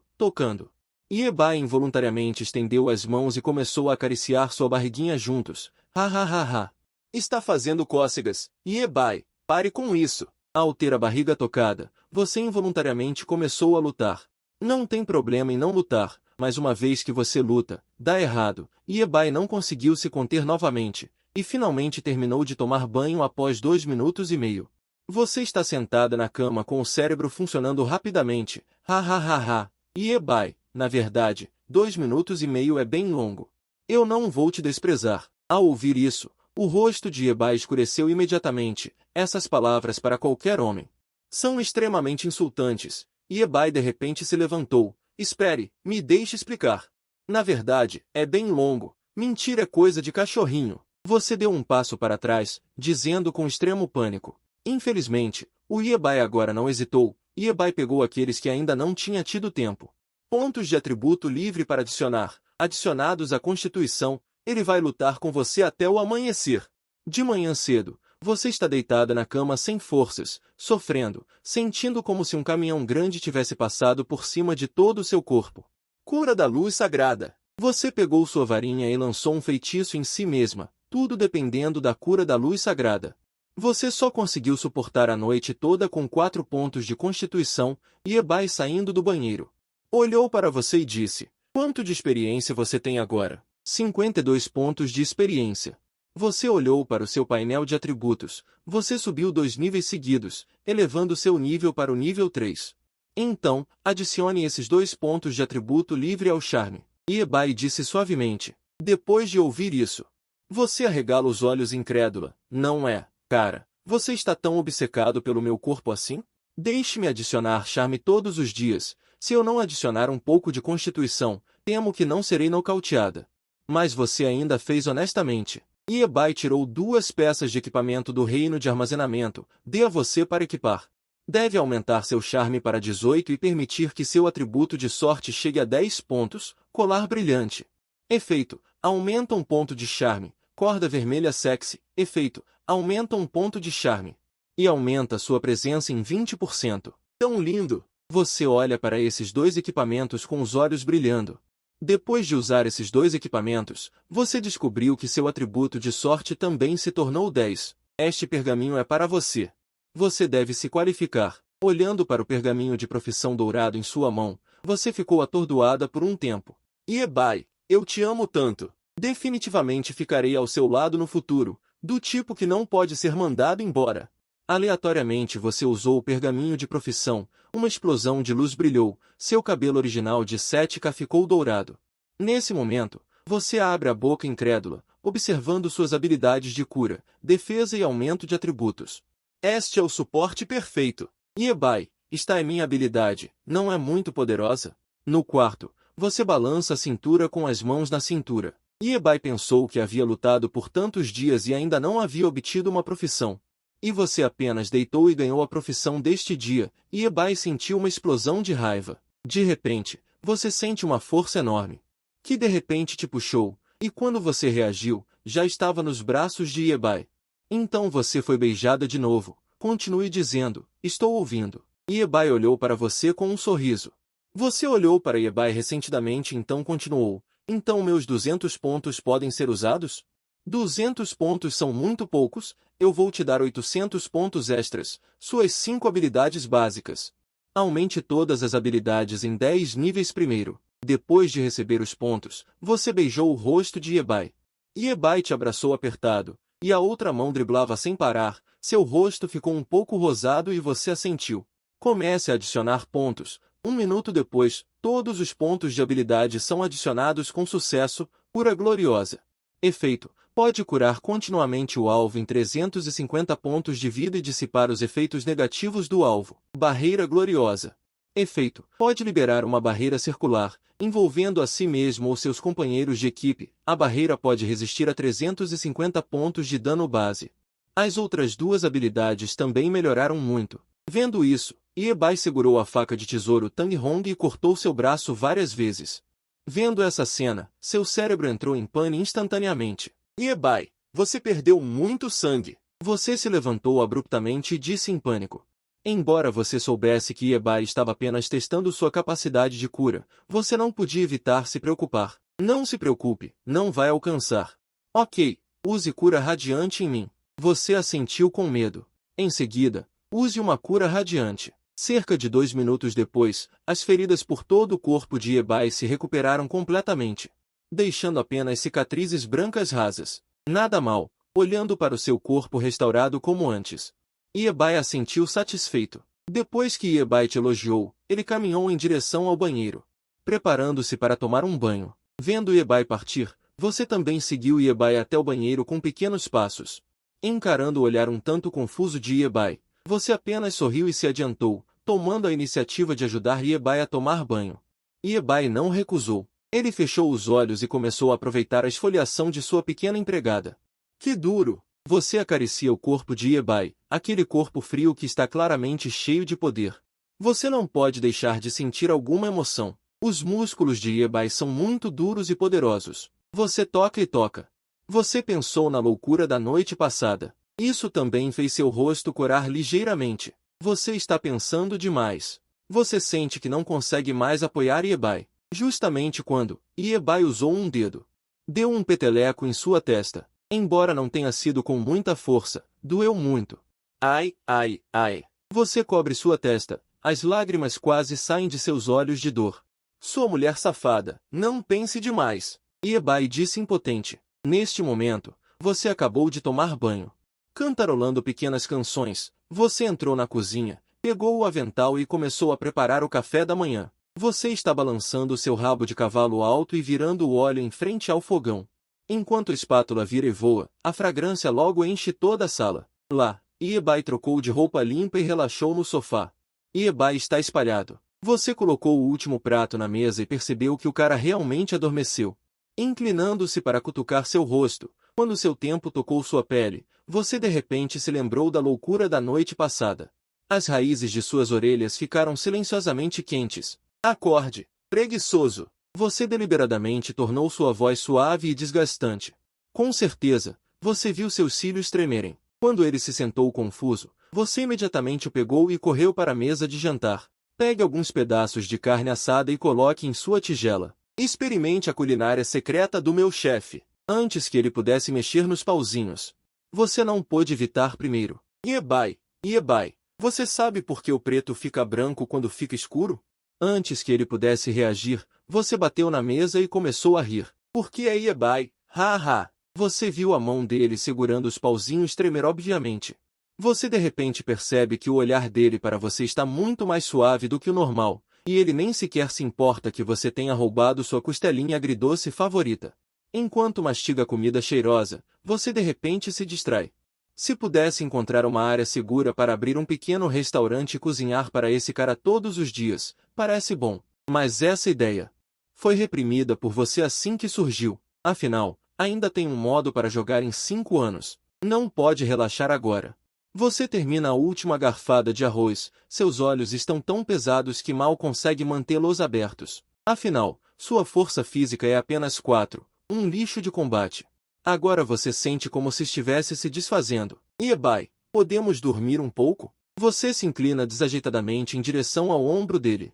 Iebai involuntariamente estendeu as mãos e começou a acariciar sua barriguinha juntos. Ha ha ha ha. Está fazendo cócegas. Iebai, pare com isso. Ao ter a barriga tocada, você involuntariamente começou a lutar. Não tem problema em não lutar, mas uma vez que você luta, dá errado. Iebai não conseguiu se conter novamente, e finalmente terminou de tomar banho após 2 minutos e meio. Você está sentada na cama com o cérebro funcionando rapidamente. Ha ha ha ha. Iebai, na verdade, 2 minutos e meio é bem longo. Eu não vou te desprezar. Ao ouvir isso, o rosto de Iebai escureceu imediatamente. Essas palavras para qualquer homem são extremamente insultantes. Iebai de repente se levantou. Espere, me deixe explicar. Na verdade, é bem longo. Mentira é coisa de cachorrinho. Você deu um passo para trás, dizendo com extremo pânico. Infelizmente, O Iebai agora não hesitou. Iebai pegou aqueles que ainda não tinha tido tempo. Pontos de atributo livre para adicionar, adicionados à Constituição. Ele vai lutar com você até o amanhecer. De manhã cedo, você está deitada na cama sem forças, sofrendo, sentindo como se um caminhão grande tivesse passado por cima de todo o seu corpo. Cura da luz sagrada. Você pegou sua varinha e lançou um feitiço em si mesma, tudo dependendo da cura da luz sagrada. Você só conseguiu suportar a noite toda com 4 pontos de constituição, e Iebai saindo do banheiro. Olhou para você e disse: quanto de experiência você tem agora? 52 pontos de experiência. Você olhou para o seu painel de atributos. Você subiu 2 níveis seguidos, elevando seu nível para o nível 3. Então, adicione esses 2 pontos de atributo livre ao charme. Iebai disse suavemente. Depois de ouvir isso, você arregala os olhos incrédula. Não é, cara, você está tão obcecado pelo meu corpo assim? Deixe-me adicionar charme todos os dias. Se eu não adicionar um pouco de constituição, temo que não serei nocauteada. Mas você ainda fez honestamente. Iebai tirou 2 peças de equipamento do reino de armazenamento. Dê a você para equipar. Deve aumentar seu charme para 18 e permitir que seu atributo de sorte chegue a 10 pontos, colar brilhante. Efeito, aumenta 1 ponto de charme, corda vermelha sexy. Efeito, aumenta 1 ponto de charme. E aumenta sua presença em 20%. Tão lindo! Você olha para esses 2 equipamentos com os olhos brilhando. Depois de usar esses 2 equipamentos, você descobriu que seu atributo de sorte também se tornou 10. Este pergaminho é para você. Você deve se qualificar. Olhando para o pergaminho de profissão dourado em sua mão, você ficou atordoada por um tempo. Iebai, eu te amo tanto. Definitivamente ficarei ao seu lado no futuro, do tipo que não pode ser mandado embora. Aleatoriamente você usou o pergaminho de profissão, uma explosão de luz brilhou, seu cabelo original de 7K ficou dourado. Nesse momento, você abre a boca incrédula, observando suas habilidades de cura, defesa e aumento de atributos. Este é o suporte perfeito. Iebai, esta é minha habilidade, não é muito poderosa? No quarto, você balança a cintura com as mãos na cintura. Iebai pensou que havia lutado por tantos dias e ainda não havia obtido uma profissão. E você apenas deitou e ganhou a profissão deste dia. Iebai sentiu uma explosão de raiva. De repente, você sente uma força enorme, que de repente te puxou, e quando você reagiu, já estava nos braços de Iebai. Então você foi beijada de novo. Continue dizendo, estou ouvindo. Iebai olhou para você com um sorriso. Você olhou para Iebai ressentidamente e então continuou. Então meus 200 pontos podem ser usados? 200 pontos são muito poucos, eu vou te dar 800 pontos extras, suas 5 habilidades básicas. Aumente todas as habilidades em 10 níveis primeiro. Depois de receber os pontos, você beijou o rosto de Iebai. Iebai te abraçou apertado, e a outra mão driblava sem parar, seu rosto ficou um pouco rosado e você assentiu. Comece a adicionar pontos. 1 minuto depois, todos os pontos de habilidade são adicionados com sucesso. Cura gloriosa. Efeito, pode curar continuamente o alvo em 350 pontos de vida e dissipar os efeitos negativos do alvo. Barreira gloriosa. Efeito, pode liberar uma barreira circular, envolvendo a si mesmo ou seus companheiros de equipe. A barreira pode resistir a 350 pontos de dano base. As outras 2 habilidades também melhoraram muito. Vendo isso, Iebai segurou a faca de tesouro Tang Hong e cortou seu braço várias vezes. Vendo essa cena, seu cérebro entrou em pane instantaneamente. Iebai, você perdeu muito sangue. Você se levantou abruptamente e disse em pânico. Embora você soubesse que Iebai estava apenas testando sua capacidade de cura, você não podia evitar se preocupar. Não se preocupe, não vai alcançar. Ok, use cura radiante em mim. Você assentiu com medo. Em seguida, use uma cura radiante. Cerca de 2 minutos depois, as feridas por todo o corpo de Iebai se recuperaram completamente, deixando apenas cicatrizes brancas rasas. Nada mal, olhando para o seu corpo restaurado como antes. Iebai assentiu satisfeito. Depois que Iebai te elogiou, ele caminhou em direção ao banheiro, preparando-se para tomar um banho. Vendo Iebai partir, você também seguiu Iebai até o banheiro com pequenos passos. Encarando o olhar um tanto confuso de Iebai, você apenas sorriu e se adiantou, tomando a iniciativa de ajudar Iebai a tomar banho. Iebai não recusou. Ele fechou os olhos e começou a aproveitar a esfoliação de sua pequena empregada. Que duro! Você acaricia o corpo de Iebai, aquele corpo frio que está claramente cheio de poder. Você não pode deixar de sentir alguma emoção. Os músculos de Iebai são muito duros e poderosos. Você toca e toca. Você pensou na loucura da noite passada. Isso também fez seu rosto corar ligeiramente. Você está pensando demais. Você sente que não consegue mais apoiar Iebai. Justamente quando Iebai usou um dedo. Deu um peteleco em sua testa. Embora não tenha sido com muita força, doeu muito. Ai, ai, ai. Você cobre sua testa. As lágrimas quase saem de seus olhos de dor. Sua mulher safada, não pense demais. Iebai disse impotente. Neste momento, você acabou de tomar banho. Cantarolando pequenas canções, você entrou na cozinha, pegou o avental e começou a preparar o café da manhã. Você está balançando seu rabo de cavalo alto e virando o óleo em frente ao fogão. Enquanto a espátula vira e voa, a fragrância logo enche toda a sala. Lá, Iebai trocou de roupa limpa e relaxou no sofá. Iebai está espalhado. Você colocou o último prato na mesa e percebeu que o cara realmente adormeceu. Inclinando-se para cutucar seu rosto, quando seu tempo tocou sua pele, você de repente se lembrou da loucura da noite passada. As raízes de suas orelhas ficaram silenciosamente quentes. Acorde, preguiçoso. Você deliberadamente tornou sua voz suave e desgastante. Com certeza, você viu seus cílios tremerem. Quando ele se sentou confuso, você imediatamente o pegou e correu para a mesa de jantar. Pegue alguns pedaços de carne assada e coloque em sua tigela. Experimente a culinária secreta do meu chefe. Antes que ele pudesse mexer nos pauzinhos. Você não pôde evitar primeiro. Iebai, Iebai, você sabe por que o preto fica branco quando fica escuro? Antes que ele pudesse reagir, você bateu na mesa e começou a rir. Por que é Iebai? Ha ha! Você viu a mão dele segurando os pauzinhos tremer obviamente. Você de repente percebe que o olhar dele para você está muito mais suave do que o normal, e ele nem sequer se importa que você tenha roubado sua costelinha agridoce favorita. Enquanto mastiga comida cheirosa, você de repente se distrai. Se pudesse encontrar uma área segura para abrir um pequeno restaurante e cozinhar para esse cara todos os dias, parece bom. Mas essa ideia foi reprimida por você assim que surgiu. Afinal, ainda tem um modo para jogar em 5 anos. Não pode relaxar agora. Você termina a última garfada de arroz, seus olhos estão tão pesados que mal consegue mantê-los abertos. Afinal, sua força física é apenas 4, um lixo de combate. Agora você sente como se estivesse se desfazendo. Iebai, podemos dormir um pouco? Você se inclina desajeitadamente em direção ao ombro dele.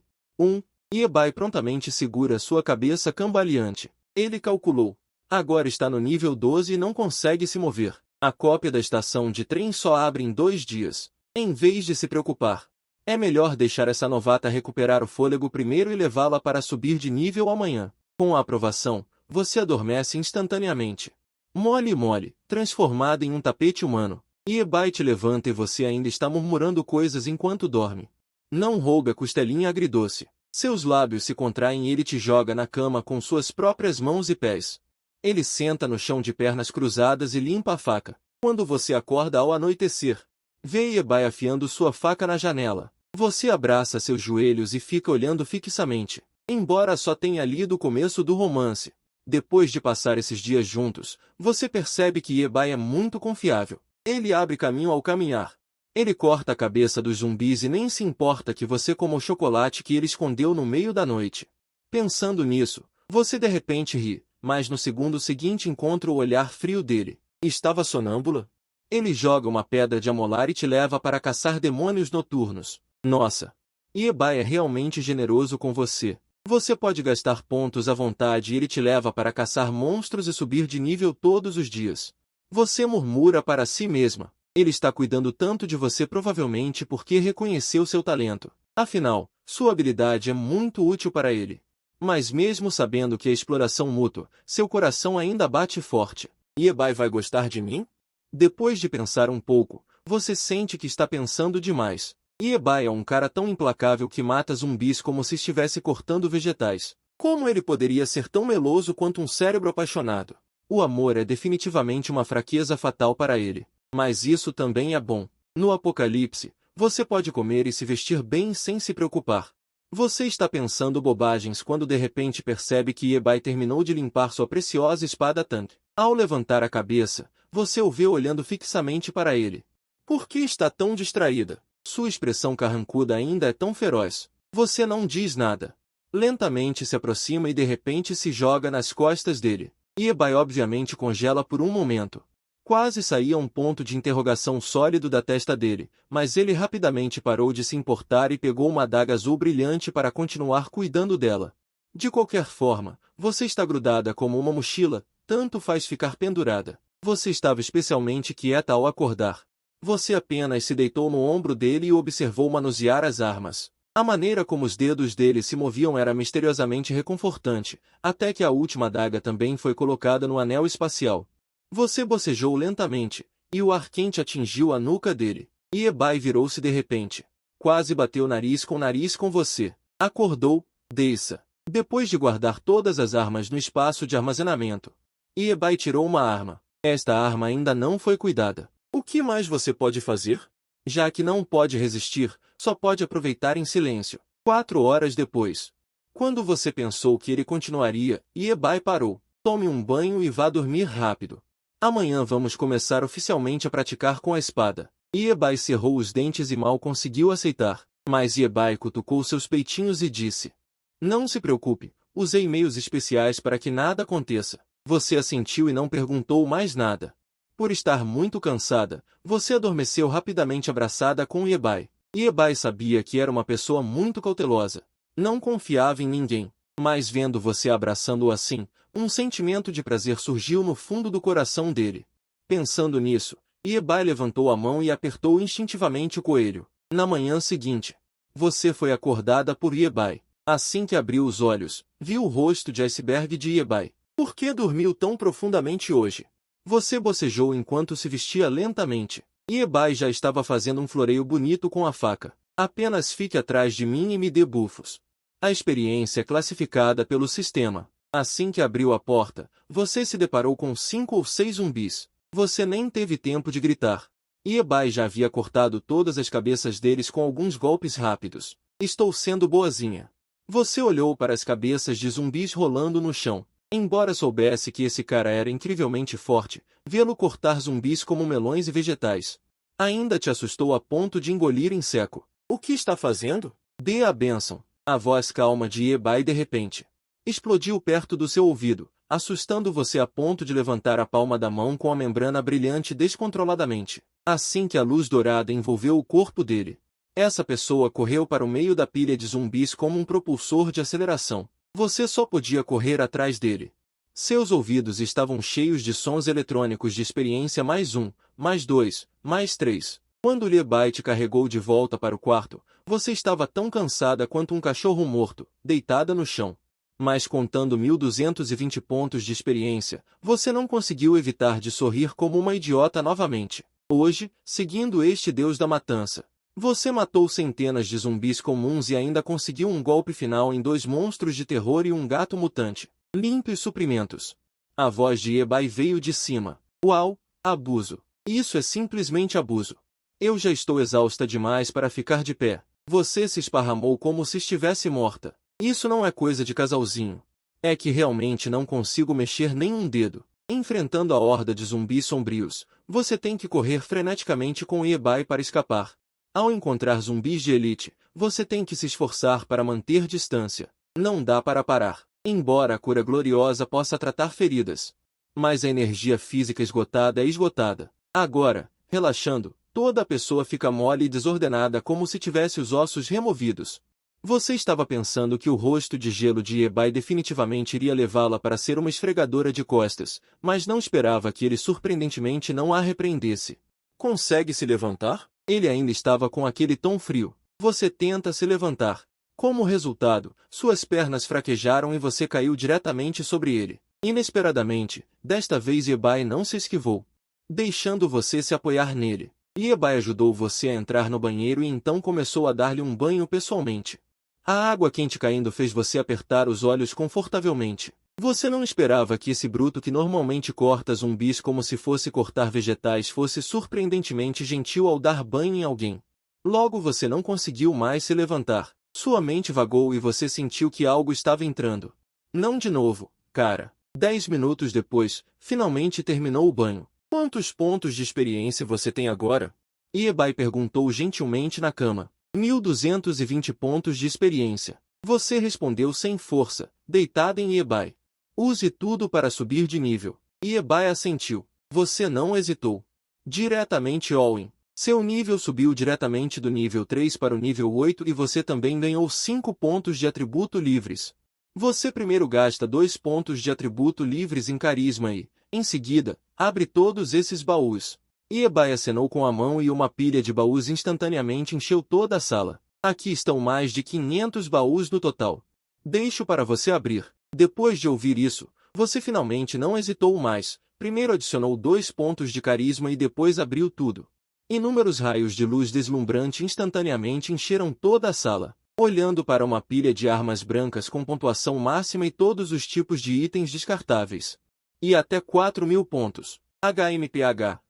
Iebai prontamente segura sua cabeça cambaleante. Ele calculou. Agora está no nível 12 e não consegue se mover. A cópia da estação de trem só abre em 2 dias. Em vez de se preocupar, é melhor deixar essa novata recuperar o fôlego primeiro e levá-la para subir de nível amanhã. Com a aprovação, você adormece instantaneamente. Mole e mole, transformada em um tapete humano. Iebai te levanta e você ainda está murmurando coisas enquanto dorme. Não roga costelinha agridoce. Seus lábios se contraem e ele te joga na cama com suas próprias mãos e pés. Ele senta no chão de pernas cruzadas e limpa a faca. Quando você acorda ao anoitecer, vê Iebai afiando sua faca na janela. Você abraça seus joelhos e fica olhando fixamente. Embora só tenha lido o começo do romance, depois de passar esses dias juntos, você percebe que Iebai é muito confiável. Ele abre caminho ao caminhar. Ele corta a cabeça dos zumbis e nem se importa que você coma o chocolate que ele escondeu no meio da noite. Pensando nisso, você de repente ri, mas no segundo seguinte encontra o olhar frio dele. Estava sonâmbula? Ele joga uma pedra de amolar e te leva para caçar demônios noturnos. Nossa! Iebai é realmente generoso com você. Você pode gastar pontos à vontade e ele te leva para caçar monstros e subir de nível todos os dias. Você murmura para si mesma. Ele está cuidando tanto de você provavelmente porque reconheceu seu talento. Afinal, sua habilidade é muito útil para ele. Mas mesmo sabendo que é exploração mútua, seu coração ainda bate forte. Iebai vai gostar de mim? Depois de pensar um pouco, você sente que está pensando demais. Iebai é um cara tão implacável que mata zumbis como se estivesse cortando vegetais. Como ele poderia ser tão meloso quanto um cérebro apaixonado? O amor é definitivamente uma fraqueza fatal para ele. Mas isso também é bom. No apocalipse, você pode comer e se vestir bem sem se preocupar. Você está pensando bobagens quando de repente percebe que Iebai terminou de limpar sua preciosa espada tanque. Ao levantar a cabeça, você o vê olhando fixamente para ele. Por que está tão distraída? Sua expressão carrancuda ainda é tão feroz. Você não diz nada. Lentamente se aproxima e de repente se joga nas costas dele. Iebai obviamente congela por um momento. Quase saía um ponto de interrogação sólido da testa dele, mas ele rapidamente parou de se importar e pegou uma adaga azul brilhante para continuar cuidando dela. De qualquer forma, você está grudada como uma mochila, tanto faz ficar pendurada. Você estava especialmente quieta ao acordar. Você apenas se deitou no ombro dele e observou manusear as armas. A maneira como os dedos dele se moviam era misteriosamente reconfortante, até que a última adaga também foi colocada no anel espacial. Você bocejou lentamente, e o ar quente atingiu a nuca dele. Iebai virou-se de repente. Quase bateu nariz com você. Acordou, Deissa. Depois de guardar todas as armas no espaço de armazenamento. Iebai tirou uma arma. Esta arma ainda não foi cuidada. O que mais você pode fazer? Já que não pode resistir, só pode aproveitar em silêncio. 4 horas depois. Quando você pensou que ele continuaria, Iebai parou. Tome um banho e vá dormir rápido. Amanhã vamos começar oficialmente a praticar com a espada. Iebai cerrou os dentes e mal conseguiu aceitar. Mas Iebai cutucou seus peitinhos e disse: Não se preocupe, usei meios especiais para que nada aconteça. Você assentiu e não perguntou mais nada. Por estar muito cansada, você adormeceu rapidamente abraçada com Iebai. Iebai sabia que era uma pessoa muito cautelosa. Não confiava em ninguém. Mas vendo você abraçando-o assim, um sentimento de prazer surgiu no fundo do coração dele. Pensando nisso, Iebai levantou a mão e apertou instintivamente o coelho. Na manhã seguinte, você foi acordada por Iebai. Assim que abriu os olhos, viu o rosto de iceberg de Iebai. Por que dormiu tão profundamente hoje? Você bocejou enquanto se vestia lentamente. Iebai já estava fazendo um floreio bonito com a faca. Apenas fique atrás de mim e me dê bufos. A experiência é classificada pelo sistema. Assim que abriu a porta, você se deparou com 5 ou 6 zumbis. Você nem teve tempo de gritar. Iebai já havia cortado todas as cabeças deles com alguns golpes rápidos. Estou sendo boazinha. Você olhou para as cabeças de zumbis rolando no chão. Embora soubesse que esse cara era incrivelmente forte, vê-lo cortar zumbis como melões e vegetais ainda te assustou a ponto de engolir em seco. O que está fazendo? Dê a bênção. A voz calma de Iebai de repente explodiu perto do seu ouvido, assustando você a ponto de levantar a palma da mão com a membrana brilhante descontroladamente. Assim que a luz dourada envolveu o corpo dele, essa pessoa correu para o meio da pilha de zumbis como um propulsor de aceleração. Você só podia correr atrás dele. Seus ouvidos estavam cheios de sons eletrônicos de experiência mais 1, mais 2, mais 3. Quando Iebai te carregou de volta para o quarto, você estava tão cansada quanto um cachorro morto, deitada no chão. Mas contando 1220 pontos de experiência, você não conseguiu evitar de sorrir como uma idiota novamente. Hoje, seguindo este deus da matança, você matou centenas de zumbis comuns e ainda conseguiu um golpe final em 2 monstros de terror e um gato mutante. Limpe os suprimentos. A voz de Iebai veio de cima. Uau, abuso. Isso é simplesmente abuso. Eu já estou exausta demais para ficar de pé. Você se esparramou como se estivesse morta. Isso não é coisa de casalzinho. É que realmente não consigo mexer nem um dedo. Enfrentando a horda de zumbis sombrios, você tem que correr freneticamente com Iebai para escapar. Ao encontrar zumbis de elite, você tem que se esforçar para manter distância. Não dá para parar. Embora a cura gloriosa possa tratar feridas. Mas a energia física esgotada é esgotada. Agora, relaxando, toda a pessoa fica mole e desordenada como se tivesse os ossos removidos. Você estava pensando que o rosto de gelo de Iebai definitivamente iria levá-la para ser uma esfregadora de costas, mas não esperava que ele surpreendentemente não a repreendesse. Consegue se levantar? Ele ainda estava com aquele tom frio. Você tenta se levantar. Como resultado, suas pernas fraquejaram e você caiu diretamente sobre ele. Inesperadamente, desta vez Iebai não se esquivou, deixando você se apoiar nele. Iebai ajudou você a entrar no banheiro e então começou a dar-lhe um banho pessoalmente. A água quente caindo fez você apertar os olhos confortavelmente. Você não esperava que esse bruto que normalmente corta zumbis como se fosse cortar vegetais fosse surpreendentemente gentil ao dar banho em alguém. Logo você não conseguiu mais se levantar. Sua mente vagou e você sentiu que algo estava entrando. Não de novo, cara. 10 minutos depois, finalmente terminou o banho. Quantos pontos de experiência você tem agora? Iebai perguntou gentilmente na cama. 1220 pontos de experiência. Você respondeu sem força, deitada em Iebai. Use tudo para subir de nível. Iebai assentiu. Você não hesitou. Diretamente all-in. Seu nível subiu diretamente do nível 3 para o nível 8 e você também ganhou 5 pontos de atributo livres. Você primeiro gasta 2 pontos de atributo livres em carisma e, em seguida, abre todos esses baús. Iebai acenou com a mão e uma pilha de baús instantaneamente encheu toda a sala. Aqui estão mais de 500 baús no total. Deixo para você abrir. Depois de ouvir isso, você finalmente não hesitou mais. Primeiro adicionou 2 pontos de carisma e depois abriu tudo. Inúmeros raios de luz deslumbrante instantaneamente encheram toda a sala. Olhando para uma pilha de armas brancas com pontuação máxima e todos os tipos de itens descartáveis. E até 4.000 pontos. HMPH,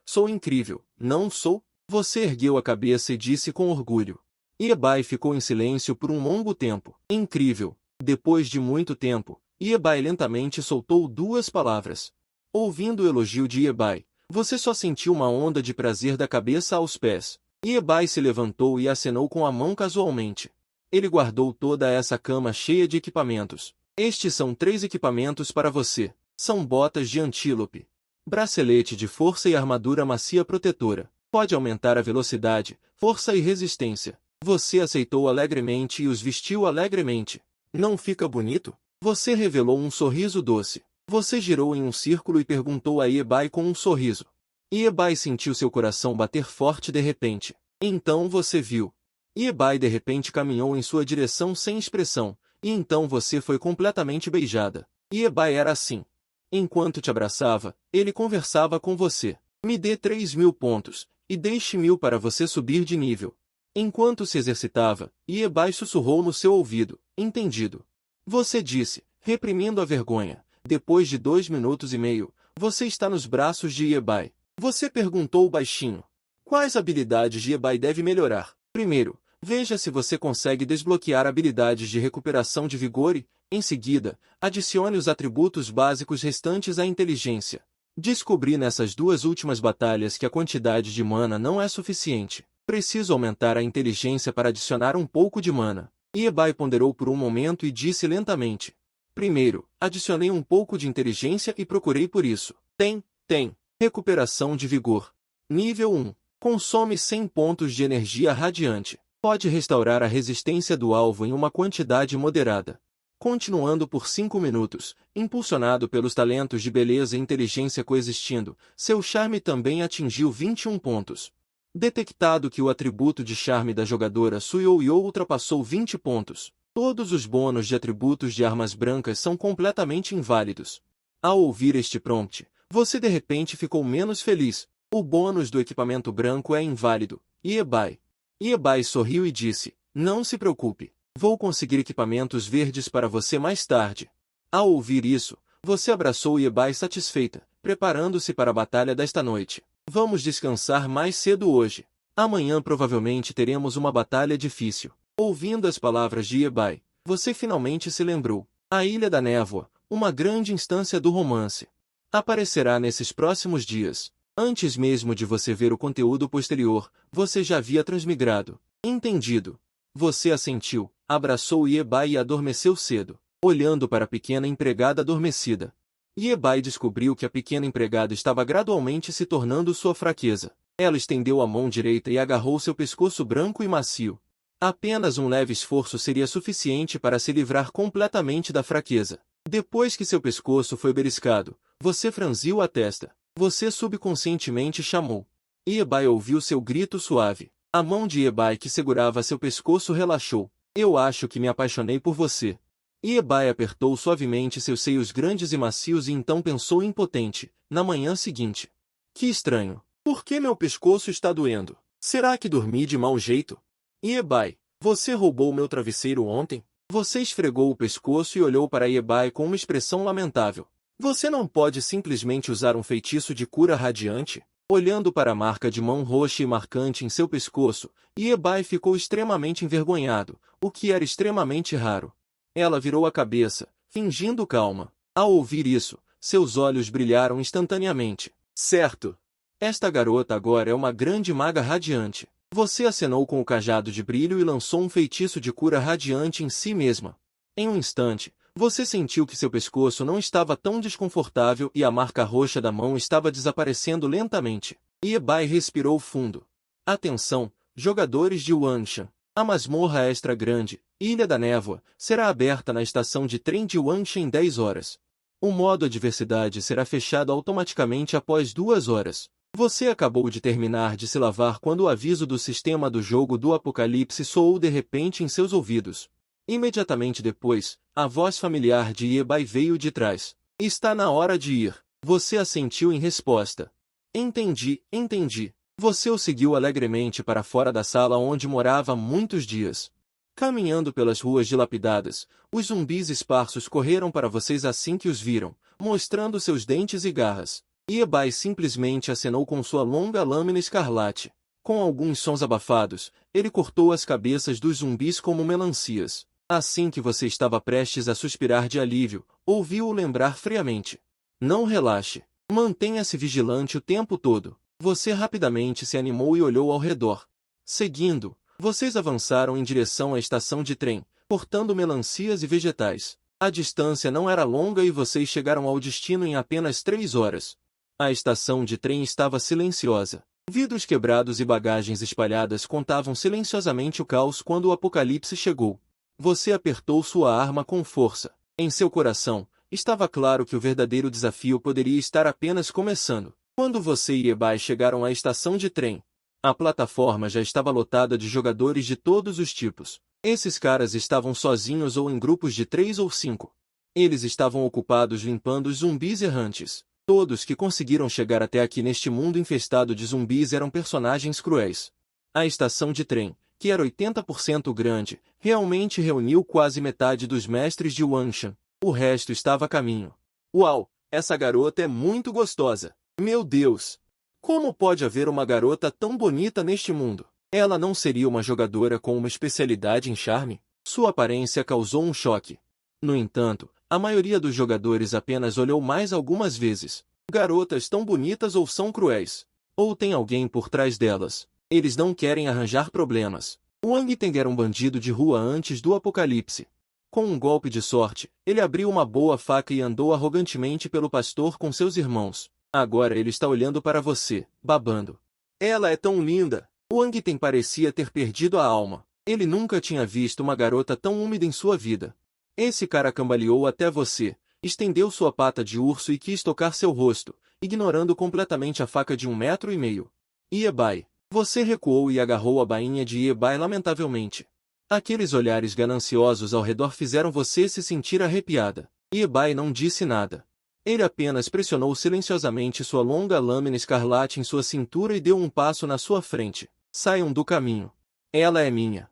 sou incrível, não sou? Você ergueu a cabeça e disse com orgulho. Iebai ficou em silêncio por um longo tempo. Incrível. Depois de muito tempo, Iebai lentamente soltou 2 palavras. Ouvindo o elogio de Iebai, você só sentiu uma onda de prazer da cabeça aos pés. Iebai se levantou e acenou com a mão casualmente. Ele guardou toda essa cama cheia de equipamentos. Estes são 3 equipamentos para você. São botas de antílope, bracelete de força e armadura macia protetora. Pode aumentar a velocidade, força e resistência. Você aceitou alegremente e os vestiu alegremente. Não fica bonito? Você revelou um sorriso doce. Você girou em um círculo e perguntou a Iebai com um sorriso. Iebai sentiu seu coração bater forte de repente. Então você viu. Iebai de repente caminhou em sua direção sem expressão, e então você foi completamente beijada. Iebai era assim. Enquanto te abraçava, ele conversava com você. Me dê 3.000 pontos, e deixe 1.000 para você subir de nível. Enquanto se exercitava, Iebai sussurrou no seu ouvido. Entendido. Você disse, reprimindo a vergonha. Depois de 2 minutos e meio, você está nos braços de Iebai. Você perguntou baixinho. Quais habilidades de Iebai deve melhorar? Primeiro, veja se você consegue desbloquear habilidades de recuperação de vigor e, em seguida, adicione os atributos básicos restantes à inteligência. Descobri nessas 2 últimas batalhas que a quantidade de mana não é suficiente. Preciso aumentar a inteligência para adicionar um pouco de mana. Iebai ponderou por um momento e disse lentamente. Primeiro, adicionei um pouco de inteligência e procurei por isso. Tem. Recuperação de vigor. Nível 1. Consome 100 pontos de energia radiante. Pode restaurar a resistência do alvo em uma quantidade moderada. Continuando por 5 minutos, impulsionado pelos talentos de beleza e inteligência coexistindo, seu charme também atingiu 21 pontos. Detectado que o atributo de charme da jogadora Suyoyo ultrapassou 20 pontos. Todos os bônus de atributos de armas brancas são completamente inválidos. Ao ouvir este prompt, você de repente ficou menos feliz. O bônus do equipamento branco é inválido. Iebai. Iebai sorriu e disse, não se preocupe. Vou conseguir equipamentos verdes para você mais tarde. Ao ouvir isso, você abraçou Iebai satisfeita, preparando-se para a batalha desta noite. Vamos descansar mais cedo hoje. Amanhã provavelmente teremos uma batalha difícil. Ouvindo as palavras de Iebai, você finalmente se lembrou. A Ilha da Névoa, uma grande instância do romance. Aparecerá nesses próximos dias. Antes mesmo de você ver o conteúdo posterior, você já havia transmigrado. Entendido. Você assentiu, abraçou Iebai e adormeceu cedo, olhando para a pequena empregada adormecida. Iebai descobriu que a pequena empregada estava gradualmente se tornando sua fraqueza. Ela estendeu a mão direita e agarrou seu pescoço branco e macio. Apenas um leve esforço seria suficiente para se livrar completamente da fraqueza. Depois que seu pescoço foi beliscado, você franziu a testa. Você subconscientemente chamou. Iebai ouviu seu grito suave. A mão de Iebai que segurava seu pescoço relaxou. Eu acho que me apaixonei por você. Iebai apertou suavemente seus seios grandes e macios e então pensou impotente, na manhã seguinte. Que estranho. Por que meu pescoço está doendo? Será que dormi de mau jeito? Iebai, você roubou meu travesseiro ontem? Você esfregou o pescoço e olhou para Iebai com uma expressão lamentável. Você não pode simplesmente usar um feitiço de cura radiante? Olhando para a marca de mão roxa e marcante em seu pescoço, Iebai ficou extremamente envergonhado, o que era extremamente raro. Ela virou a cabeça, fingindo calma. Ao ouvir isso, seus olhos brilharam instantaneamente. Certo! Esta garota agora é uma grande maga radiante. Você acenou com o cajado de brilho e lançou um feitiço de cura radiante em si mesma. Em um instante, você sentiu que seu pescoço não estava tão desconfortável e a marca roxa da mão estava desaparecendo lentamente. Iebai respirou fundo. Atenção, jogadores de Wanshan. A masmorra extra grande, Ilha da Névoa, será aberta na estação de trem de Wanshan em 10 horas. O modo adversidade será fechado automaticamente após 2 horas. Você acabou de terminar de se lavar quando o aviso do sistema do jogo do Apocalipse soou de repente em seus ouvidos. Imediatamente depois, a voz familiar de Iebai veio de trás. Está na hora de ir. Você assentiu em resposta. Entendi, entendi. Você o seguiu alegremente para fora da sala onde morava há muitos dias. Caminhando pelas ruas dilapidadas, os zumbis esparsos correram para vocês assim que os viram, mostrando seus dentes e garras. Iebai simplesmente acenou com sua longa lâmina escarlate. Com alguns sons abafados, ele cortou as cabeças dos zumbis como melancias. Assim que você estava prestes a suspirar de alívio, ouviu-o lembrar friamente. Não relaxe. Mantenha-se vigilante o tempo todo. Você rapidamente se animou e olhou ao redor. Seguindo, vocês avançaram em direção à estação de trem, cortando melancias e vegetais. A distância não era longa e vocês chegaram ao destino em apenas 3 horas. A estação de trem estava silenciosa. Vidros quebrados e bagagens espalhadas contavam silenciosamente o caos quando o apocalipse chegou. Você apertou sua arma com força. Em seu coração, estava claro que o verdadeiro desafio poderia estar apenas começando. Quando você e Iebai chegaram à estação de trem, a plataforma já estava lotada de jogadores de todos os tipos. Esses caras estavam sozinhos ou em grupos de 3 ou 5. Eles estavam ocupados limpando os zumbis errantes. Todos que conseguiram chegar até aqui neste mundo infestado de zumbis eram personagens cruéis. A estação de trem, que era 80% grande, realmente reuniu quase metade dos mestres de Wanshan. O resto estava a caminho. Uau, essa garota é muito gostosa. Meu Deus! Como pode haver uma garota tão bonita neste mundo? Ela não seria uma jogadora com uma especialidade em charme? Sua aparência causou um choque. No entanto, a maioria dos jogadores apenas olhou mais algumas vezes. Garotas tão bonitas ou são cruéis? Ou tem alguém por trás delas? Eles não querem arranjar problemas. Wang Teng era um bandido de rua antes do apocalipse. Com um golpe de sorte, ele abriu uma boa faca e andou arrogantemente pelo pastor com seus irmãos. Agora ele está olhando para você, babando. Ela é tão linda! Wang Teng parecia ter perdido a alma. Ele nunca tinha visto uma garota tão úmida em sua vida. Esse cara cambaleou até você, estendeu sua pata de urso e quis tocar seu rosto, ignorando completamente a faca de 1,5 metros. Iebai. Você recuou e agarrou a bainha de Iebai lamentavelmente. Aqueles olhares gananciosos ao redor fizeram você se sentir arrepiada. Iebai não disse nada. Ele apenas pressionou silenciosamente sua longa lâmina escarlate em sua cintura e deu um passo na sua frente. Saiam do caminho. Ela é minha.